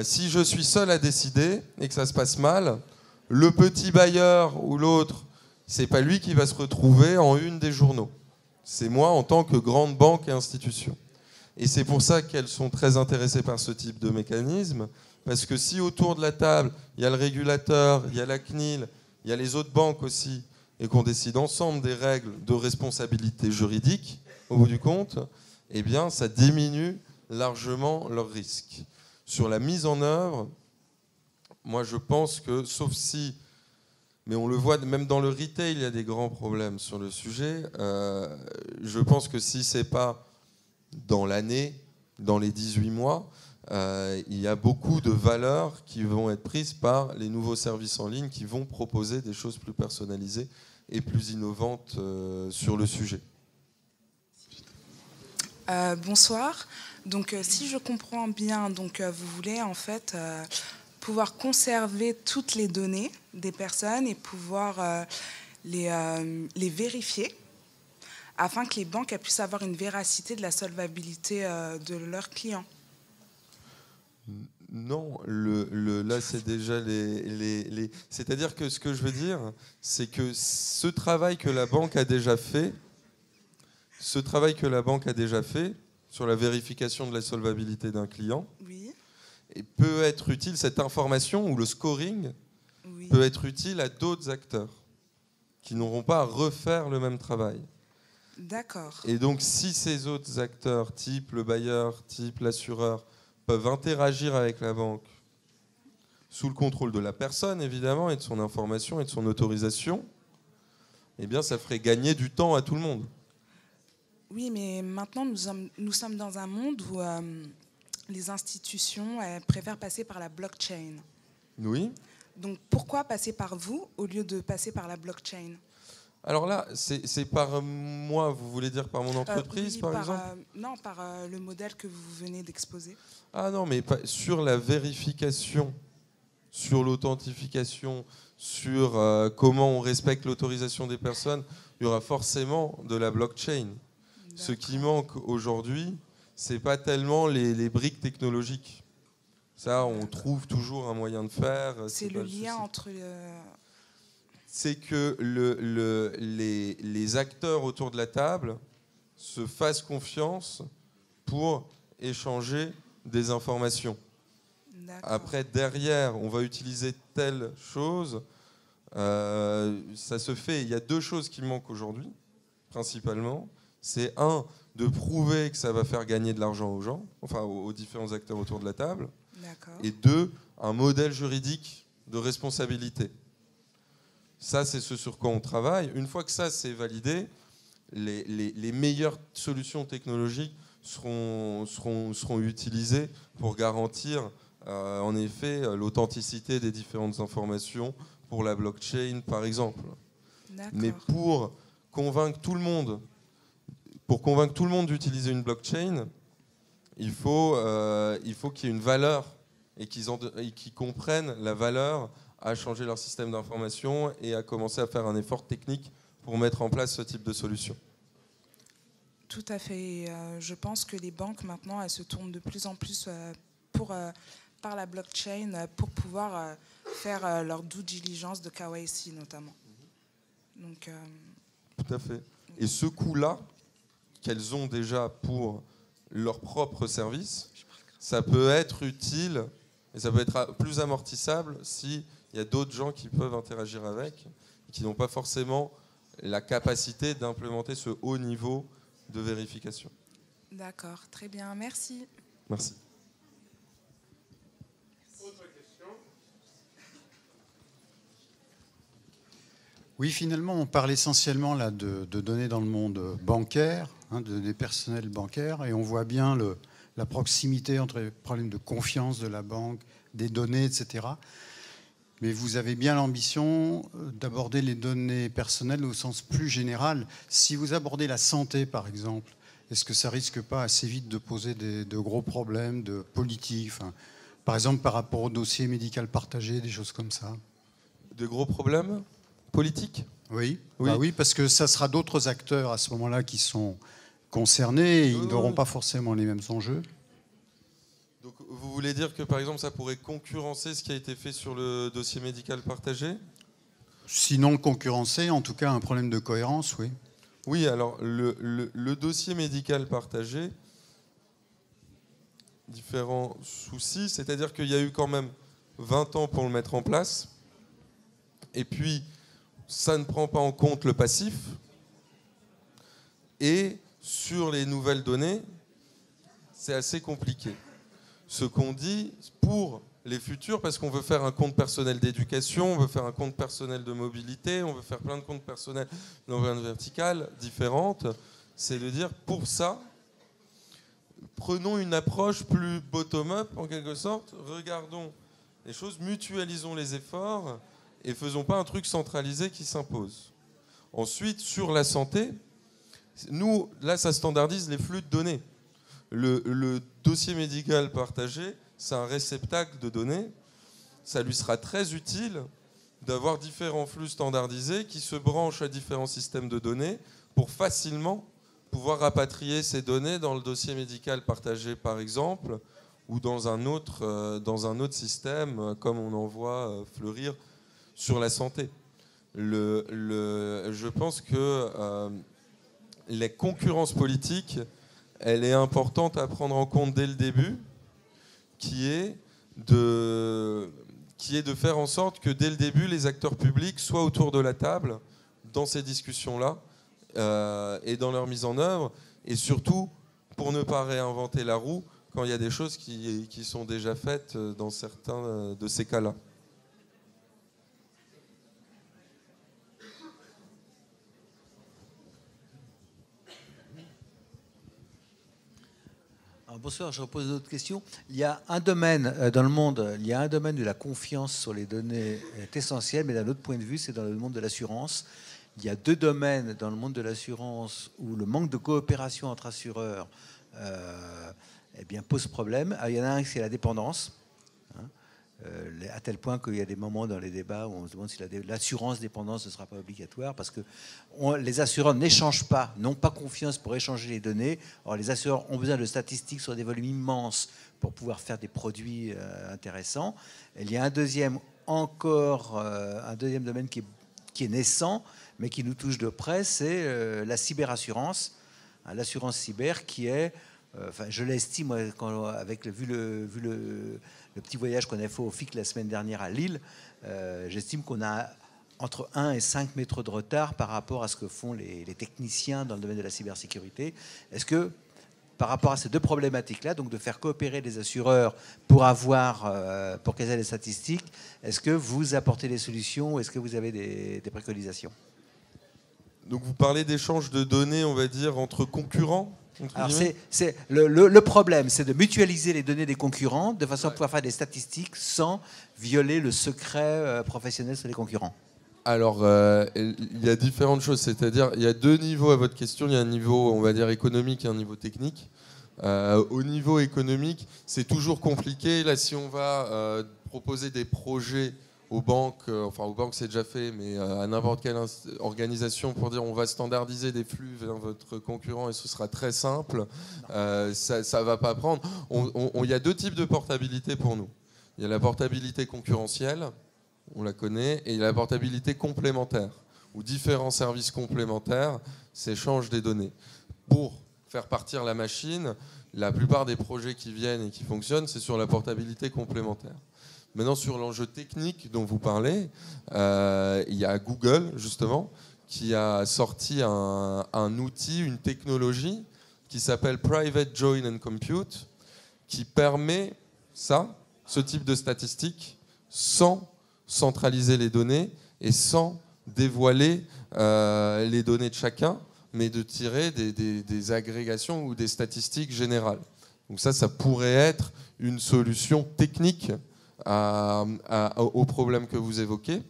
si je suis seul à décider et que ça se passe mal, le petit bailleur ou l'autre, c'est pas lui qui va se retrouver en une des journaux. C'est moi en tant que grande banque et institution. Et c'est pour ça qu'elles sont très intéressées par ce type de mécanisme, parce que si autour de la table, il y a le régulateur, il y a la CNIL, il y a les autres banques aussi, et qu'on décide ensemble des règles de responsabilité juridique, au bout du compte, eh bien, ça diminue largement leurs risques. Sur la mise en œuvre, moi je pense que, sauf si, mais on le voit même dans le retail, il y a des grands problèmes sur le sujet, je pense que si c'est pas dans l'année, dans les 18 mois, il y a beaucoup de valeurs qui vont être prises par les nouveaux services en ligne qui vont proposer des choses plus personnalisées et plus innovantes sur le sujet. Bonsoir. Donc, si je comprends bien, donc, vous voulez en fait pouvoir conserver toutes les données des personnes et pouvoir les vérifier afin que les banques puissent avoir une véracité de la solvabilité de leurs clients. Non, là c'est déjà les... C'est-à-dire que ce que je veux dire, c'est que ce travail que la banque a déjà fait, sur la vérification de la solvabilité d'un client, oui, et peut être utile, cette information ou le scoring oui, peut être utile à d'autres acteurs qui n'auront pas à refaire le même travail. d'accord. Et donc si ces autres acteurs, type le bailleur, type l'assureur, peuvent interagir avec la banque sous le contrôle de la personne, évidemment, et de son information et de son autorisation, eh bien, ça ferait gagner du temps à tout le monde. Oui, mais maintenant, nous sommes dans un monde où les institutions préfèrent passer par la blockchain. Oui. Donc, pourquoi passer par vous au lieu de passer par la blockchain ? Alors là, c'est par moi, vous voulez dire par mon entreprise, oui, par exemple non, par le modèle que vous venez d'exposer. Ah non, mais sur la vérification, sur l'authentification, sur comment on respecte l'autorisation des personnes, il y aura forcément de la blockchain. Ce qui manque aujourd'hui, c'est pas tellement les briques technologiques. Ça, on trouve toujours un moyen de faire. C'est le lien entre... C'est que les acteurs autour de la table se fassent confiance pour échanger des informations. Après, derrière, on va utiliser telle chose. Ça se fait. Il y a 2 choses qui manquent aujourd'hui, principalement. C'est 1, de prouver que ça va faire gagner de l'argent aux gens, enfin aux différents acteurs autour de la table. Et 2, un modèle juridique de responsabilité. Ça, c'est ce sur quoi on travaille. Une fois que ça, c'est validé, les meilleures solutions technologiques seront utilisées pour garantir, en effet, l'authenticité des différentes informations pour la blockchain, par exemple. Mais pour convaincre tout le monde d'utiliser une blockchain, il faut qu'il y ait une valeur et qu'ils comprennent la valeur à changer leur système d'information et à commencer à faire un effort technique pour mettre en place ce type de solution. Tout à fait. Je pense que les banques, maintenant, elles se tournent de plus en plus par la blockchain pour pouvoir faire leur due diligence de KYC, notamment. Donc, tout à fait. Et ce coût-là, qu'elles ont déjà pour leur propre service, ça peut être utile et ça peut être plus amortissable si il y a d'autres gens qui peuvent interagir avec et qui n'ont pas forcément la capacité d'implémenter ce haut niveau de vérification. D'accord, très bien, merci. Merci. Autre question ? Oui, finalement, on parle essentiellement là de données dans le monde bancaire, des personnels bancaires, et on voit bien la proximité entre les problèmes de confiance de la banque, des données, etc. Mais vous avez bien l'ambition d'aborder les données personnelles au sens plus général. Si vous abordez la santé, par exemple, est-ce que ça risque pas assez vite de poser de gros problèmes de politique, par exemple par rapport au dossier médical partagé, des choses comme ça? De gros problèmes politiques? Oui, oui. Bah oui, parce que ça sera d'autres acteurs à ce moment-là qui sont concernés, et ils n'auront pas forcément les mêmes enjeux. Donc, vous voulez dire que, par exemple, ça pourrait concurrencer ce qui a été fait sur le dossier médical partagé? Sinon concurrencer, en tout cas un problème de cohérence, oui. Oui, alors le dossier médical partagé, différents soucis, c'est-à-dire qu'il y a eu quand même 20 ans pour le mettre en place, et puis ça ne prend pas en compte le passif, et sur les nouvelles données, c'est assez compliqué. Ce qu'on dit pour les futurs, parce qu'on veut faire un compte personnel d'éducation, on veut faire un compte personnel de mobilité, on veut faire plein de comptes personnels d'envergure verticale différentes, c'est de dire, pour ça, prenons une approche plus bottom-up, en quelque sorte, regardons les choses, mutualisons les efforts, et faisons pas un truc centralisé qui s'impose. Ensuite, sur la santé, nous, là, ça standardise les flux de données. Le dossier médical partagé, c'est un réceptacle de données. Ça lui sera très utile d'avoir différents flux standardisés qui se branchent à différents systèmes de données pour facilement pouvoir rapatrier ces données dans le dossier médical partagé, par exemple, ou dans un autre système, comme on en voit fleurir sur la santé. Je pense que la concurrence politique, elle est importante à prendre en compte dès le début, qui est de faire en sorte que dès le début, les acteurs publics soient autour de la table dans ces discussions-là et dans leur mise en œuvre, et surtout pour ne pas réinventer la roue quand il y a des choses qui sont déjà faites dans certains de ces cas-là. Bonsoir, je repose une autre question. Il y a un domaine dans le monde, il y a un domaine où la confiance sur les données est essentielle, mais d'un autre point de vue, c'est dans le monde de l'assurance. Il y a deux domaines dans le monde de l'assurance où le manque de coopération entre assureurs pose problème. Il y en a un, c'est la dépendance. À tel point qu'il y a des moments dans les débats où on se demande si l'assurance dépendance ne sera pas obligatoire, parce que les assureurs n'échangent pas, n'ont pas confiance pour échanger les données. Or, les assureurs ont besoin de statistiques sur des volumes immenses pour pouvoir faire des produits intéressants. Et il y a un deuxième domaine qui est naissant, mais qui nous touche de près, c'est la cyberassurance, l'assurance cyber qui est... je l'estime, vu le petit voyage qu'on a fait au FIC la semaine dernière à Lille, j'estime qu'on a entre 1 et 5 mètres de retard par rapport à ce que font les techniciens dans le domaine de la cybersécurité. Est-ce que, par rapport à ces deux problématiques-là, donc de faire coopérer les assureurs pour qu'ils aient des statistiques, est-ce que vous apportez des solutions, est-ce que vous avez des préconisations? Donc vous parlez d'échange de données, on va dire, entre concurrents? Alors le problème, c'est de mutualiser les données des concurrents de façon à pouvoir faire des statistiques sans violer le secret professionnel sur les concurrents. Alors, il y a différentes choses, c'est-à-dire il y a deux niveaux à votre question. Il y a un niveau, on va dire, économique et un niveau technique. Au niveau économique, c'est toujours compliqué. Là, si on va proposer des projets aux banques, aux banques c'est déjà fait, mais à n'importe quelle organisation pour dire on va standardiser des flux vers votre concurrent et ce sera très simple, ça ne va pas prendre. Il y a deux types de portabilité pour nous. Il y a la portabilité concurrentielle, on la connaît, et il y a la portabilité complémentaire, où différents services complémentaires s'échangent des données. Pour faire partir la machine, la plupart des projets qui viennent et qui fonctionnent, c'est sur la portabilité complémentaire. Maintenant, sur l'enjeu technique dont vous parlez, il y a Google, justement, qui a sorti un outil, une technologie qui s'appelle Private Join and Compute, qui permet ce type de statistiques, sans centraliser les données et sans dévoiler les données de chacun, mais de tirer des agrégations ou des statistiques générales. Donc ça pourrait être une solution technique au problème que vous évoquez.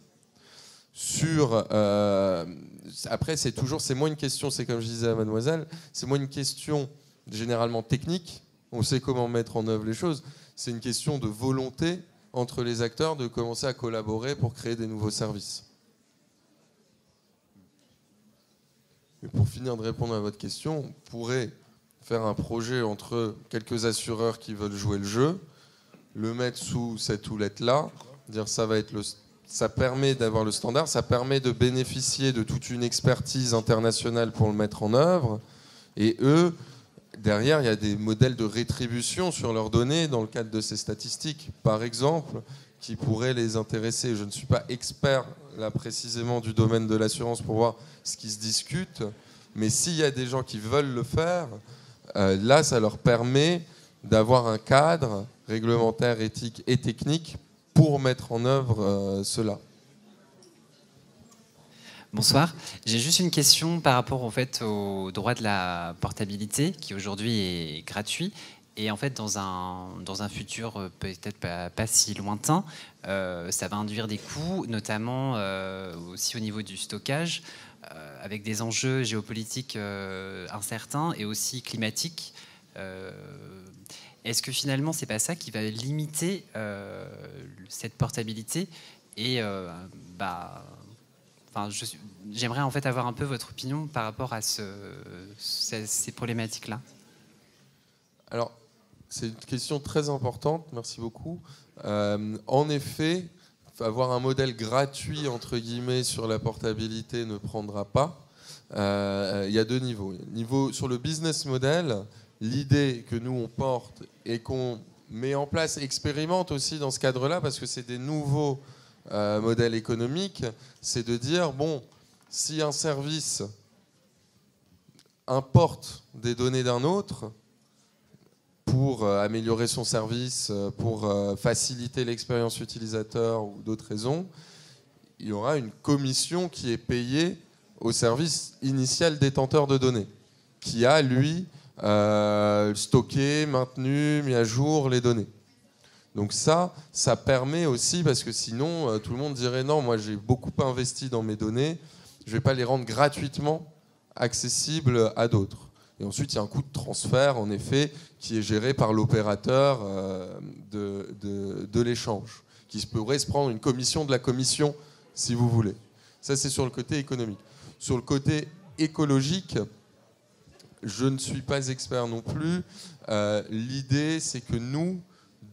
Après, c'est moins une question, c'est comme je disais à mademoiselle, c'est moins une question généralement technique, on sait comment mettre en œuvre les choses, c'est une question de volonté entre les acteurs de commencer à collaborer pour créer des nouveaux services. Et pour finir de répondre à votre question, on pourrait faire un projet entre quelques assureurs qui veulent jouer le jeu, le mettre sous cette houlette-là, dire ça permet d'avoir le standard, ça permet de bénéficier de toute une expertise internationale pour le mettre en œuvre, et eux, derrière, il y a des modèles de rétribution sur leurs données dans le cadre de ces statistiques, par exemple, qui pourraient les intéresser. Je ne suis pas expert là précisément du domaine de l'assurance pour voir ce qui se discute, mais s'il y a des gens qui veulent le faire, là, ça leur permet d'avoir un cadre réglementaire, éthique et technique pour mettre en œuvre cela. Bonsoir. J'ai juste une question par rapport au droit de la portabilité qui aujourd'hui est gratuit. Et en fait, dans un futur peut-être pas si lointain, ça va induire des coûts, notamment aussi au niveau du stockage, avec des enjeux géopolitiques incertains et aussi climatiques. Est-ce que finalement, c'est pas ça qui va limiter cette portabilité et j'aimerais en fait avoir un peu votre opinion par rapport à ces problématiques-là. Alors, c'est une question très importante, merci beaucoup. En effet, avoir un modèle gratuit, entre guillemets, sur la portabilité ne prendra pas. Il y a deux niveaux. Sur le business model, l'idée que nous, on porte et qu'on met en place, expérimente aussi dans ce cadre-là, parce que c'est des nouveaux modèles économiques, c'est de dire, bon, si un service importe des données d'un autre, pour améliorer son service, pour faciliter l'expérience utilisateur ou d'autres raisons, il y aura une commission qui est payée au service initial détenteur de données, qui a, lui, stocké, maintenu, mis à jour les données. Donc ça permet aussi, parce que sinon, tout le monde dirait non, moi j'ai beaucoup investi dans mes données, je ne vais pas les rendre gratuitement accessibles à d'autres. Et ensuite, il y a un coût de transfert, en effet, qui est géré par l'opérateur de l'échange, qui pourrait se prendre une commission de la commission, si vous voulez. Ça, c'est sur le côté économique. Sur le côté écologique, je ne suis pas expert non plus. L'idée, c'est que nous,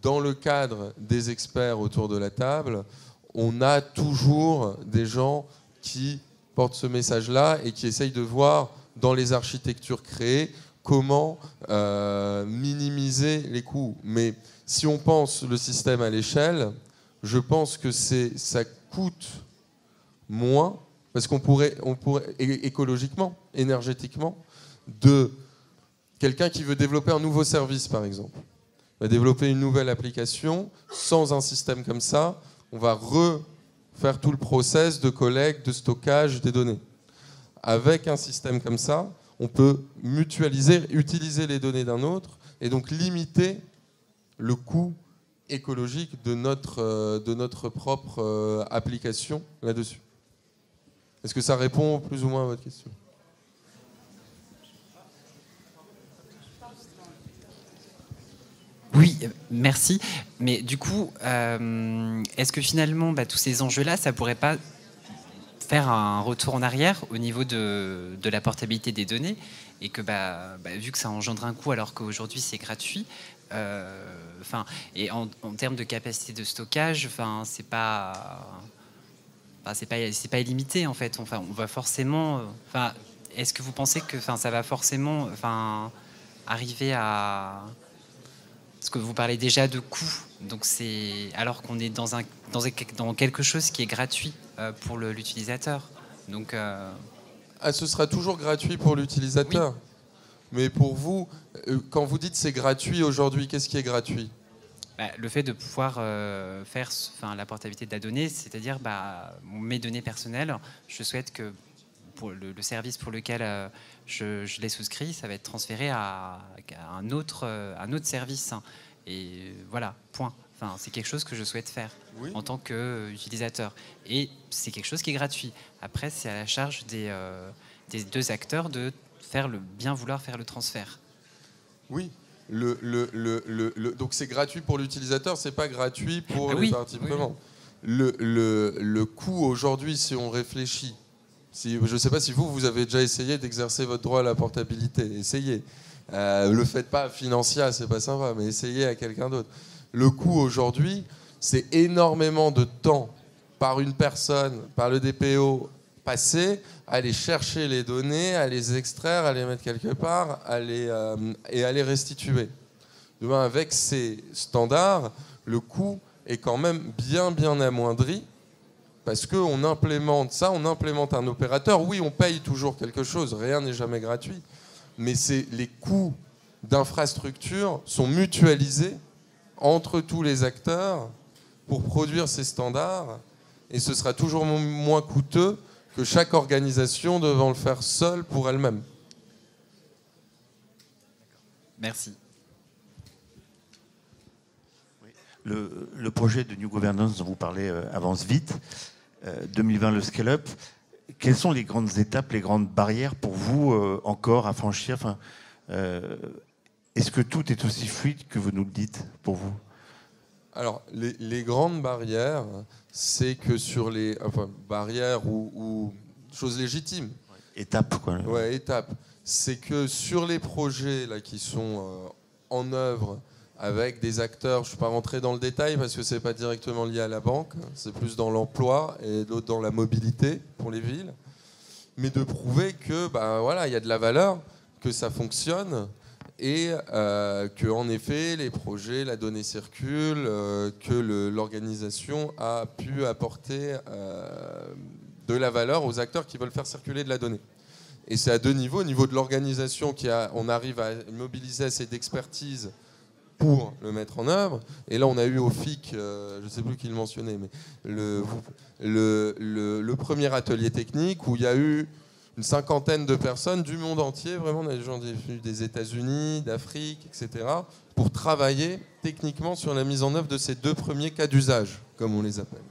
dans le cadre des experts autour de la table, on a toujours des gens qui portent ce message-là et qui essayent de voir dans les architectures créées comment minimiser les coûts. Mais si on pense le système à l'échelle, je pense que ça coûte moins, parce qu'on pourrait écologiquement, énergétiquement, de quelqu'un qui veut développer un nouveau service, par exemple, va développer une nouvelle application, sans un système comme ça, on va refaire tout le process de collecte, de stockage des données. Avec un système comme ça, on peut mutualiser, utiliser les données d'un autre et donc limiter le coût écologique de notre propre application là-dessus. Est-ce que ça répond plus ou moins à votre question ? Oui, merci. Mais du coup, est-ce que finalement, tous ces enjeux-là, ça pourrait pas faire un retour en arrière au niveau de la portabilité des données et que vu que ça engendre un coût alors qu'aujourd'hui c'est gratuit, et en termes de capacité de stockage, c'est pas illimité en fait. On va forcément. Est-ce que vous pensez que ça va forcément arriver à. Parce que vous parlez déjà de coûts, donc c'est alors qu'on est dans quelque chose qui est gratuit pour l'utilisateur. Donc, ce sera toujours gratuit pour l'utilisateur. Oui. Mais pour vous, quand vous dites c'est gratuit aujourd'hui, qu'est-ce qui est gratuit ? Le fait de pouvoir faire la portabilité de la donnée, c'est-à-dire mes données personnelles, je souhaite que pour le service pour lequel je l'ai souscrit, ça va être transféré à un autre service. Et voilà, point. C'est quelque chose que je souhaite faire en tant qu'utilisateur. Et c'est quelque chose qui est gratuit. Après, c'est à la charge des deux acteurs de bien vouloir faire le transfert. Oui. Donc c'est gratuit pour l'utilisateur, c'est pas gratuit pour les parties prenantes. Le coût aujourd'hui, si on réfléchit, je ne sais pas si vous avez déjà essayé d'exercer votre droit à la portabilité. Essayez. Le faites pas à Financia, c'est pas sympa, mais essayez à quelqu'un d'autre. Le coût aujourd'hui, c'est énormément de temps par une personne, par le DPO, passé à aller chercher les données, à les extraire, à les mettre quelque part, et à les restituer. Demain, avec ces standards, le coût est quand même bien amoindri, parce qu'on implémente ça, on implémente un opérateur. Oui, on paye toujours quelque chose, rien n'est jamais gratuit, mais les coûts d'infrastructure sont mutualisés entre tous les acteurs pour produire ces standards, et ce sera toujours moins coûteux que chaque organisation devant le faire seule pour elle-même. Merci. Le projet de New Governance dont vous parlez avance vite. 2020, le scale-up. Quelles sont les grandes étapes, les grandes barrières pour vous encore à franchir? Est-ce que tout est aussi fluide que vous nous le dites pour vous? Alors, les grandes barrières, c'est que sur les barrières ou choses légitimes. Étapes, quoi. Ouais, étapes. C'est que sur les projets là, qui sont en œuvre avec des acteurs, je ne suis pas rentré dans le détail parce que ce n'est pas directement lié à la banque, c'est plus dans l'emploi et d'autres dans la mobilité pour les villes, mais de prouver que il y a de la valeur, que ça fonctionne, et que en effet les projets, la donnée circule, que l'organisation a pu apporter de la valeur aux acteurs qui veulent faire circuler de la donnée. Et c'est à deux niveaux. Au niveau de l'organisation, on arrive à mobiliser assez d'expertise pour le mettre en œuvre. Et là, on a eu au FIC, je ne sais plus qui le mentionnait, mais le premier atelier technique où il y a eu une cinquantaine de personnes du monde entier, vraiment, on a des gens des États-Unis, d'Afrique, etc., pour travailler techniquement sur la mise en œuvre de ces deux premiers cas d'usage, comme on les appelle.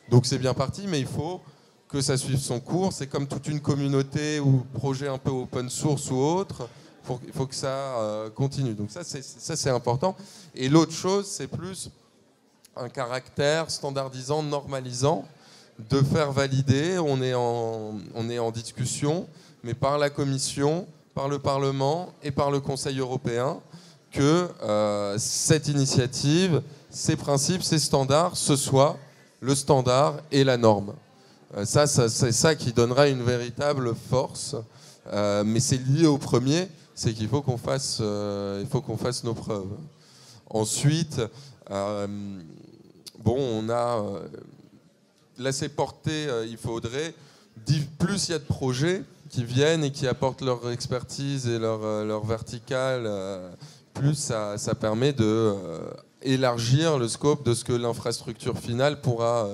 Donc c'est bien parti, mais il faut que ça suive son cours. C'est comme toute une communauté ou projet un peu open source ou autre. Il faut que ça continue. Donc ça, c'est important. Et l'autre chose, c'est plus un caractère standardisant, normalisant, de faire valider. On est en discussion, mais par la Commission, par le Parlement et par le Conseil européen, que cette initiative, ces principes, ces standards, ce soit le standard et la norme. C'est ça qui donnera une véritable force. Mais c'est lié au premier, c'est qu'il faut qu'on fasse nos preuves. Ensuite, on a... Là, c'est porté, il faudrait... Plus il y a de projets qui viennent et qui apportent leur expertise et leur verticale, plus ça permet d'élargir le scope de ce que l'infrastructure finale pourra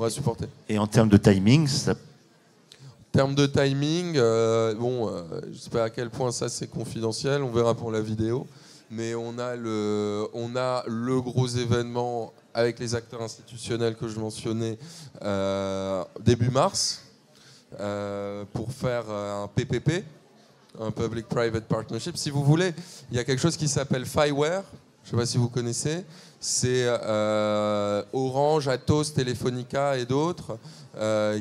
supporter. Et en termes de timing, ça... En termes de timing, je ne sais pas à quel point ça c'est confidentiel, on verra pour la vidéo, mais on a le gros événement avec les acteurs institutionnels que je mentionnais début mars pour faire un PPP, un Public-Private Partnership. Si vous voulez, il y a quelque chose qui s'appelle FiWare, je ne sais pas si vous connaissez, c'est Orange, Atos, Telefonica et d'autres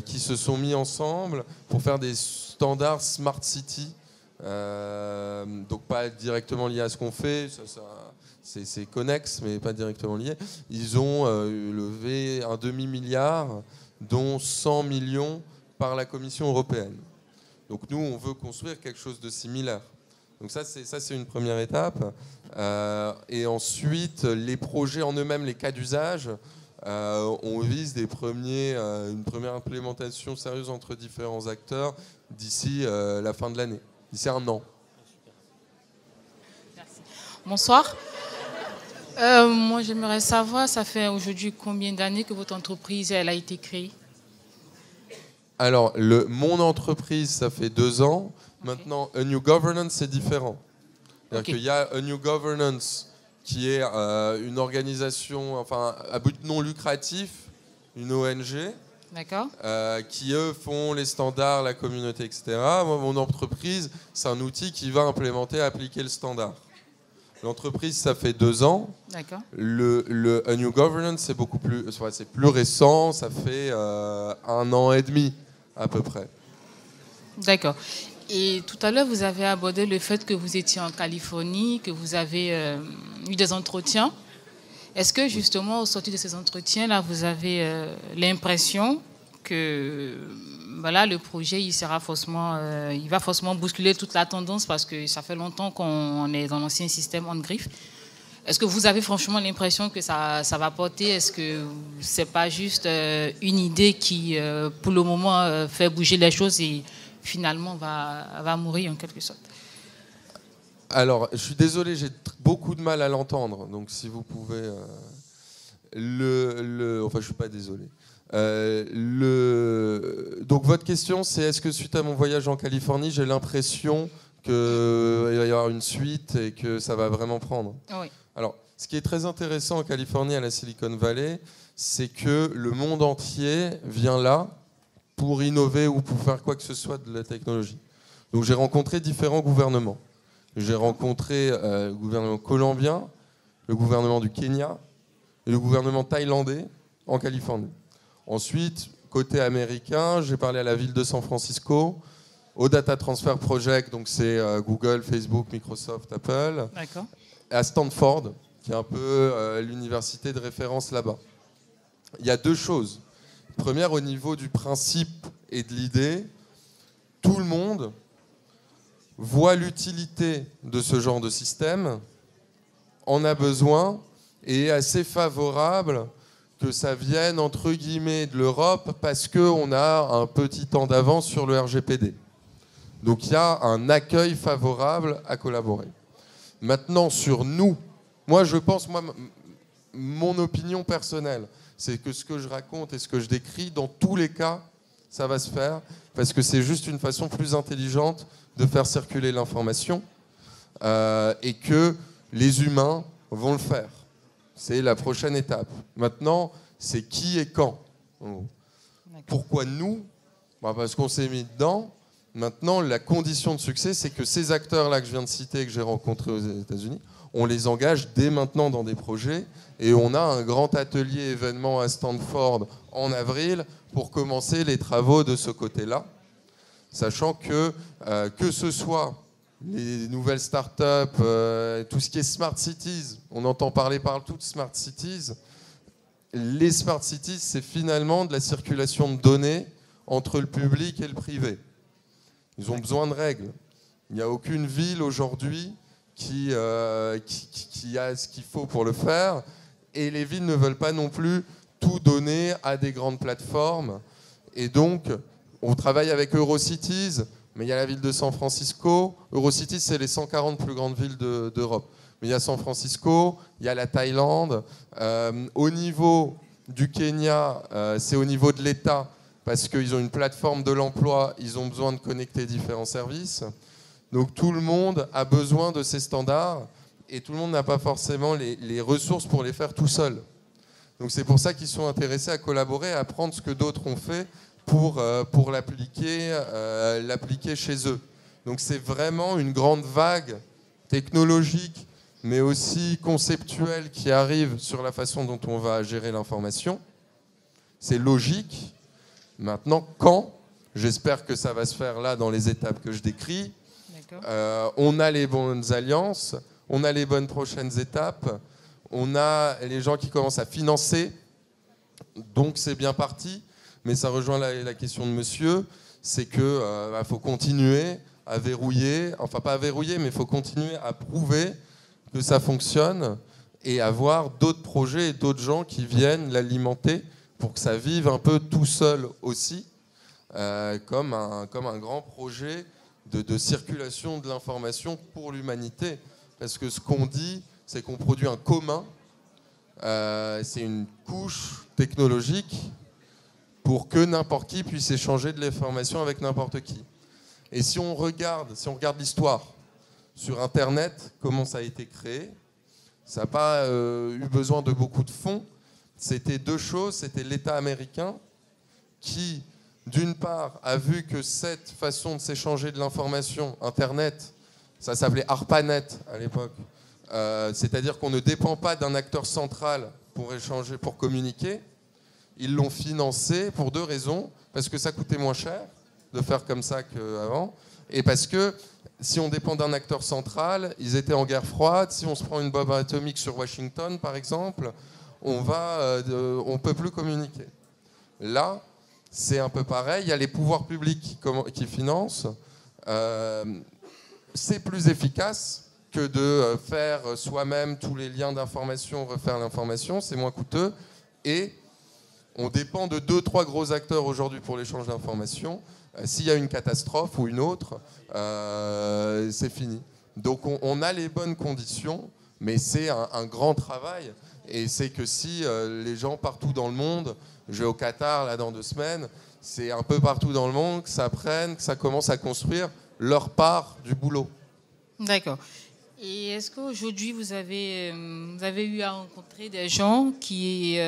qui se sont mis ensemble pour faire des standards Smart City, donc pas directement liés à ce qu'on fait, c'est connexe mais pas directement lié. Ils ont levé un demi-milliard, dont 100 millions par la Commission européenne. Donc nous, on veut construire quelque chose de similaire. Donc ça, c'est une première étape. Et ensuite, les projets en eux-mêmes, les cas d'usage, on vise une première implémentation sérieuse entre différents acteurs d'ici la fin de l'année, d'ici un an. Merci. Bonsoir. Moi, j'aimerais savoir, ça fait aujourd'hui combien d'années que votre entreprise elle a été créée? Alors, mon entreprise, ça fait 2 ans. Maintenant, A New Governance, c'est différent. C'est-à-dire qu'il y a A New Governance, qui est une organisation, enfin, à but non lucratif, une ONG, qui, eux, font les standards, la communauté, etc. Moi, mon entreprise, c'est un outil qui va implémenter, appliquer le standard. L'entreprise, ça fait 2 ans. D'accord. Le A New Governance, c'est beaucoup plus, c'est plus récent, ça fait 1 an et demi à peu près. D'accord. Et tout à l'heure, vous avez abordé le fait que vous étiez en Californie, que vous avez eu des entretiens. Est-ce que justement, au sortir de ces entretiens-là, vous avez l'impression que voilà, le projet, il va forcément bousculer toute la tendance parce que ça fait longtemps qu'on est dans l'ancien système on-griffe. Est-ce que vous avez franchement l'impression que ça va porter? Est-ce que c'est pas juste une idée qui, pour le moment, fait bouger les choses et finalement va mourir en quelque sorte? Alors, je suis désolé, j'ai beaucoup de mal à l'entendre. Donc, si vous pouvez... Enfin, je suis pas désolé. Donc, votre question, c'est est-ce que suite à mon voyage en Californie, j'ai l'impression qu'il va y avoir une suite et que ça va vraiment prendre? Oui. Alors, ce qui est très intéressant en Californie, à la Silicon Valley, c'est que le monde entier vient là pour innover ou pour faire quoi que ce soit de la technologie. Donc, j'ai rencontré différents gouvernements. J'ai rencontré le gouvernement colombien, le gouvernement du Kenya et le gouvernement thaïlandais en Californie. Ensuite, côté américain, j'ai parlé à la ville de San Francisco, au Data Transfer Project, donc c'est Google, Facebook, Microsoft, Apple, à Stanford, qui est un peu l'université de référence là-bas. Il y a 2 choses. Première, au niveau du principe et de l'idée, tout le monde voit l'utilité de ce genre de système, en a besoin et est assez favorable que ça vienne, entre guillemets, de l'Europe parce qu'on a un petit temps d'avance sur le RGPD. Donc il y a un accueil favorable à collaborer. Maintenant, sur nous, moi je pense, mon opinion personnelle, c'est que ce que je raconte et ce que je décris, dans tous les cas, ça va se faire parce que c'est juste une façon plus intelligente de faire circuler l'information et que les humains vont le faire. C'est la prochaine étape. Maintenant, c'est qui et quand. Pourquoi nous? Parce qu'on s'est mis dedans. Maintenant, la condition de succès, c'est que ces acteurs-là que je viens de citer, que j'ai rencontrés aux États-Unis, on les engage dès maintenant dans des projets et on a un grand atelier événement à Stanford en avril pour commencer les travaux de ce côté-là, sachant que ce soit les nouvelles startups, tout ce qui est smart cities, on entend parler partout de smart cities. Les smart cities, c'est finalement de la circulation de données entre le public et le privé. Ils ont besoin de règles. Il n'y a aucune ville aujourd'hui qui a ce qu'il faut pour le faire, et les villes ne veulent pas non plus tout donner à des grandes plateformes. Et donc, on travaille avec Eurocities, mais il y a la ville de San Francisco. Eurocities, c'est les 140 plus grandes villes d'Europe. Mais il y a San Francisco, il y a la Thaïlande. Au niveau du Kenya, c'est au niveau de l'État, parce qu'ils ont une plateforme de l'emploi, ils ont besoin de connecter différents services. Donc tout le monde a besoin de ces standards, et tout le monde n'a pas forcément les ressources pour les faire tout seul. Donc c'est pour ça qu'ils sont intéressés à collaborer, à prendre ce que d'autres ont fait pour l'appliquer chez eux. Donc c'est vraiment une grande vague technologique, mais aussi conceptuelle qui arrive sur la façon dont on va gérer l'information. C'est logique. Maintenant, quand? J'espère que ça va se faire là dans les étapes que je décris. On a les bonnes alliances, on a les bonnes prochaines étapes, on a les gens qui commencent à financer, donc c'est bien parti. Mais ça rejoint la question de monsieur, c'est qu'il faut continuer à verrouiller, enfin pas à verrouiller, mais il faut continuer à prouver que ça fonctionne et avoir d'autres projets et d'autres gens qui viennent l'alimenter pour que ça vive un peu tout seul aussi, comme un grand projet de circulation de l'information pour l'humanité. Parce que ce qu'on dit, c'est qu'on produit un commun c'est une couche technologique pour que n'importe qui puisse échanger de l'information avec n'importe qui. Et si on regarde l'histoire sur Internet, comment ça a été créé, ça n'a pas eu besoin de beaucoup de fonds. C'était deux choses. C'était l'État américain qui, d'une part, a vu que cette façon de s'échanger de l'information, Internet, ça s'appelait ARPANET à l'époque, c'est-à-dire qu'on ne dépend pas d'un acteur central pour échanger, pour communiquer. Ils l'ont financé pour deux raisons. Parce que ça coûtait moins cher de faire comme ça qu'avant, et parce que si on dépend d'un acteur central, ils étaient en guerre froide. Si on se prend une bombe atomique sur Washington, par exemple, on peut plus communiquer. Là, c'est un peu pareil. Il y a les pouvoirs publics qui financent. C'est plus efficace que de faire soi-même tous les liens d'information, refaire l'information. C'est moins coûteux. Et on dépend de 2-3 gros acteurs aujourd'hui pour l'échange d'informations. S'il y a une catastrophe ou une autre, c'est fini. Donc on a les bonnes conditions, mais c'est un grand travail. Et c'est que si les gens partout dans le monde, je vais au Qatar là dans 2 semaines, c'est un peu partout dans le monde que ça prenne, que ça commence à construire leur part du boulot. D'accord. Et est-ce qu'aujourd'hui vous avez eu à rencontrer des gens qui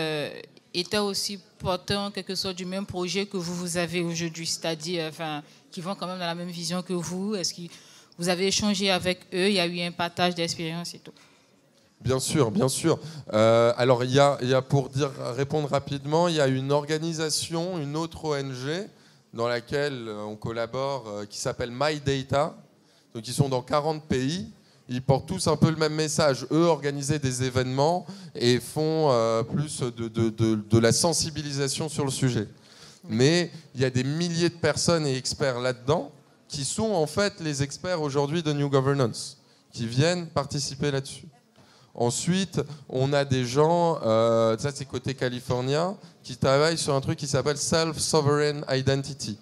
étaient aussi porteurs en quelque sorte du même projet que vous avez aujourd'hui, c'est-à-dire qui vont quand même dans la même vision que vous? Est-ce que vous avez échangé avec eux? Il y a eu un partage d'expérience et tout? Bien sûr, bien sûr. Alors, il y a pour répondre rapidement, il y a une organisation, une autre ONG dans laquelle on collabore, qui s'appelle My Data. Donc, ils sont dans 40 pays. Ils portent tous un peu le même message. Eux, organiser des événements et font plus de la sensibilisation sur le sujet. Mais il y a des milliers de personnes et experts là-dedans qui sont en fait les experts aujourd'hui de New Governance, qui viennent participer là-dessus. Ensuite, on a des gens, ça c'est côté californien, qui travaillent sur un truc qui s'appelle Self-Sovereign Identity.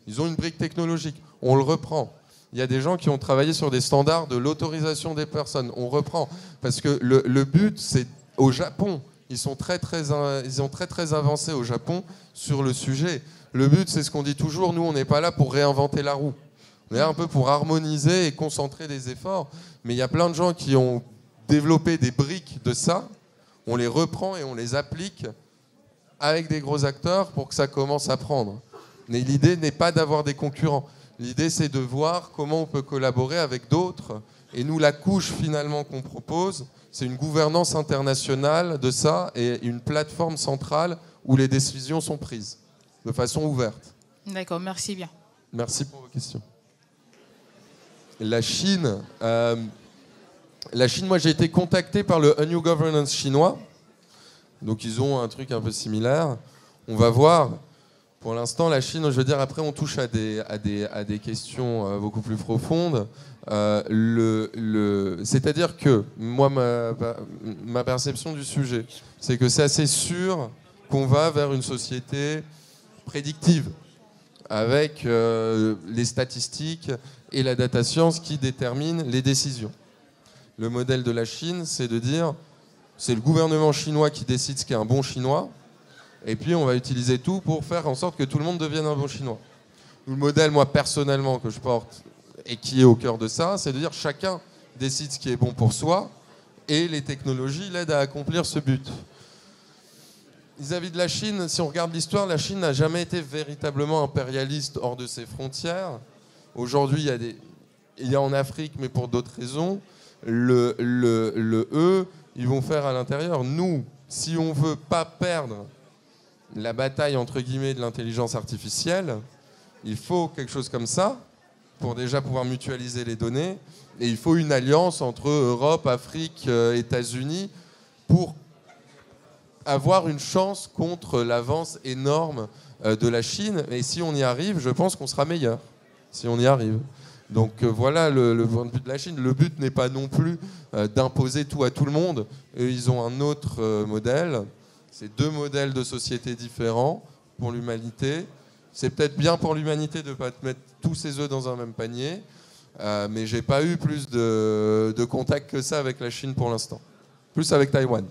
Ils ont une brique technologique, on le reprend. Il y a des gens qui ont travaillé sur des standards de l'autorisation des personnes, on reprend. Parce que le but, c'est au Japon, ils ont très avancé au Japon sur le sujet. Le but, c'est ce qu'on dit toujours, nous on n'est pas là pour réinventer la roue. On est là un peu pour harmoniser et concentrer des efforts. Mais il y a plein de gens qui ont développer des briques de ça, on les reprend et on les applique avec des gros acteurs pour que ça commence à prendre. Mais l'idée n'est pas d'avoir des concurrents. L'idée, c'est de voir comment on peut collaborer avec d'autres. Et nous, la couche finalement qu'on propose, c'est une gouvernance internationale de ça et une plateforme centrale où les décisions sont prises de façon ouverte. D'accord, merci bien. Merci pour vos questions. La Chine... moi j'ai été contacté par le A New Governance chinois, donc ils ont un truc un peu similaire. On va voir. Pour l'instant, la Chine, je veux dire, après on touche à des questions beaucoup plus profondes. C'est-à-dire que moi, ma perception du sujet, c'est que c'est assez sûr qu'on va vers une société prédictive, avec les statistiques et la data science qui déterminent les décisions. Le modèle de la Chine, c'est de dire, c'est le gouvernement chinois qui décide ce qu'est un bon chinois, et puis on va utiliser tout pour faire en sorte que tout le monde devienne un bon chinois. Le modèle, moi, personnellement, que je porte, et qui est au cœur de ça, c'est de dire chacun décide ce qui est bon pour soi, et les technologies l'aident à accomplir ce but. Vis-à-vis de la Chine, si on regarde l'histoire, la Chine n'a jamais été véritablement impérialiste hors de ses frontières. Aujourd'hui, il y a en Afrique, mais pour d'autres raisons. Le E, ils vont faire à l'intérieur. Nous, si on veut pas perdre la bataille entre guillemets de l'intelligence artificielle, il faut quelque chose comme ça pour déjà pouvoir mutualiser les données. Et il faut une alliance entre Europe, Afrique, États-Unis pour avoir une chance contre l'avance énorme de la Chine. Et si on y arrive, je pense qu'on sera meilleur. Si on y arrive. Donc voilà le point de vue de la Chine. Le but n'est pas non plus d'imposer tout à tout le monde. Eux, ils ont un autre modèle. C'est 2 modèles de société différents pour l'humanité. C'est peut-être bien pour l'humanité de ne pas mettre tous ses œufs dans un même panier. Mais j'ai pas eu plus de contact que ça avec la Chine pour l'instant. Plus avec Taïwan.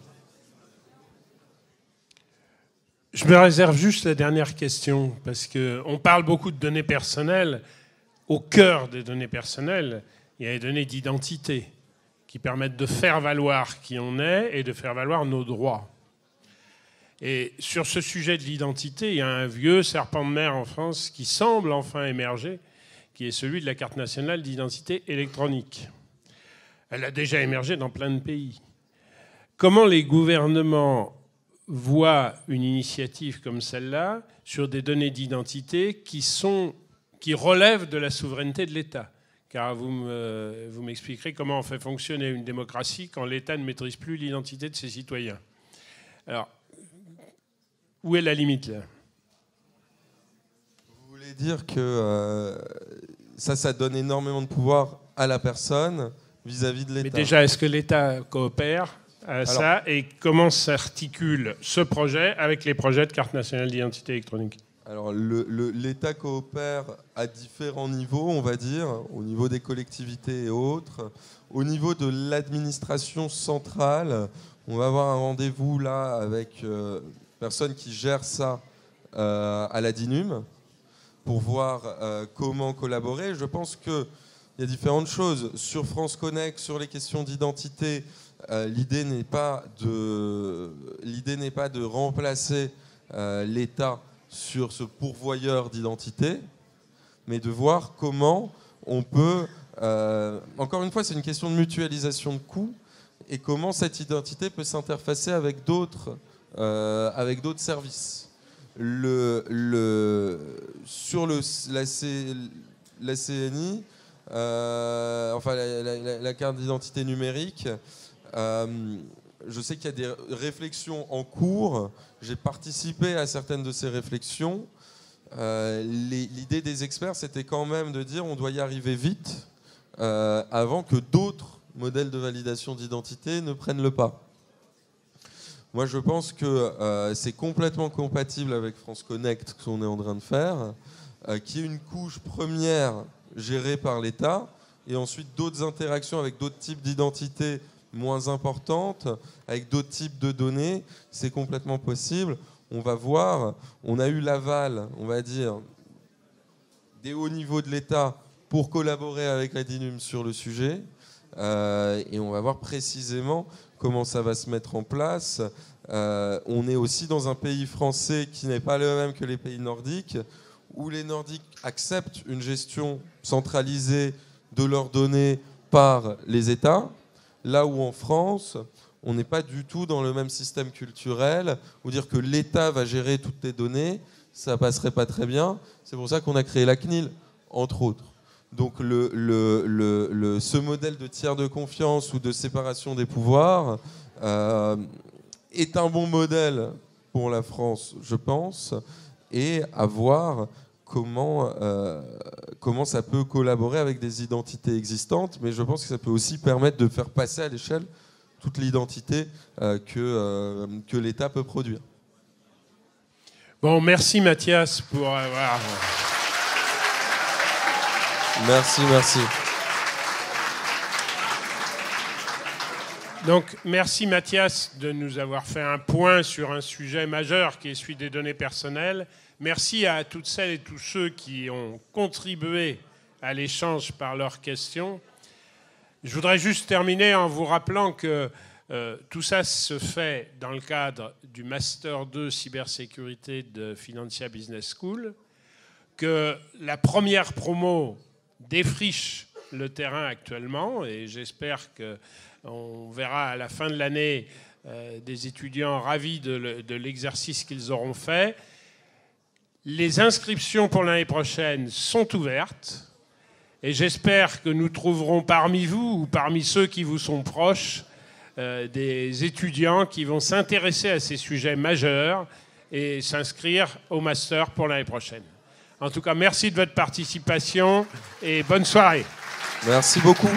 Je me réserve juste la dernière question, parce qu'on parle beaucoup de données personnelles. Au cœur des données personnelles, il y a les données d'identité qui permettent de faire valoir qui on est et de faire valoir nos droits. Et sur ce sujet de l'identité, il y a un vieux serpent de mer en France qui semble enfin émerger, qui est celui de la carte nationale d'identité électronique. Elle a déjà émergé dans plein de pays. Comment les gouvernements voient une initiative comme celle-là sur des données d'identité qui relèvent de la souveraineté de l'État? Car vous m'expliquerez comment on fait fonctionner une démocratie quand l'État ne maîtrise plus l'identité de ses citoyens. Alors, où est la limite là? Vous voulez dire que ça donne énormément de pouvoir à la personne vis-à-vis de l'État. Mais déjà, est-ce que l'État coopère à ça? Et comment s'articule ce projet avec les projets de carte nationale d'identité électronique? Alors, l'État coopère à différents niveaux, on va dire, au niveau des collectivités et autres. Au niveau de l'administration centrale, on va avoir un rendez-vous là avec personne qui gère ça à la DINUM pour voir comment collaborer. Je pense qu'il y a différentes choses. Sur France Connect, sur les questions d'identité, l'idée n'est pas de remplacer l'État sur ce pourvoyeur d'identité, mais de voir comment on peut... encore une fois, c'est une question de mutualisation de coûts et comment cette identité peut s'interfacer avec d'autres services. Sur la CNI, enfin la carte d'identité numérique, je sais qu'il y a des réflexions en cours. J'ai participé à certaines de ces réflexions. L'idée des experts, c'était quand même de dire on doit y arriver vite avant que d'autres modèles de validation d'identité ne prennent le pas. Moi, je pense que c'est complètement compatible avec France Connect, ce qu'on est en train de faire, qui est une couche première gérée par l'État, et ensuite d'autres interactions avec d'autres types d'identités moins importantes, avec d'autres types de données. C'est complètement possible. On va voir. On a eu l'aval, on va dire, des hauts niveaux de l'État pour collaborer avec la DINUM sur le sujet. Et on va voir précisément comment ça va se mettre en place. On est aussi dans un pays français qui n'est pas le même que les pays nordiques, où les Nordiques acceptent une gestion centralisée de leurs données par les États, là où en France, on n'est pas du tout dans le même système culturel, où dire que l'État va gérer toutes les données, ça passerait pas très bien. C'est pour ça qu'on a créé la CNIL, entre autres. Donc ce modèle de tiers de confiance ou de séparation des pouvoirs est un bon modèle pour la France, je pense, et à voir comment ça peut collaborer avec des identités existantes, mais je pense que ça peut aussi permettre de faire passer à l'échelle toute l'identité que l'État peut produire. Bon, merci Mathias pour avoir... Merci. Donc, merci Mathias de nous avoir fait un point sur un sujet majeur qui est celui des données personnelles. Merci à toutes celles et tous ceux qui ont contribué à l'échange par leurs questions. Je voudrais juste terminer en vous rappelant que tout ça se fait dans le cadre du Master 2 Cybersécurité de Financia Business School, que la première promo défriche le terrain actuellement, et j'espère qu'on verra à la fin de l'année des étudiants ravis de l'exercice qu'ils auront fait. Les inscriptions pour l'année prochaine sont ouvertes, et j'espère que nous trouverons parmi vous, ou parmi ceux qui vous sont proches, des étudiants qui vont s'intéresser à ces sujets majeurs et s'inscrire au master pour l'année prochaine. En tout cas, merci de votre participation et bonne soirée. Merci beaucoup.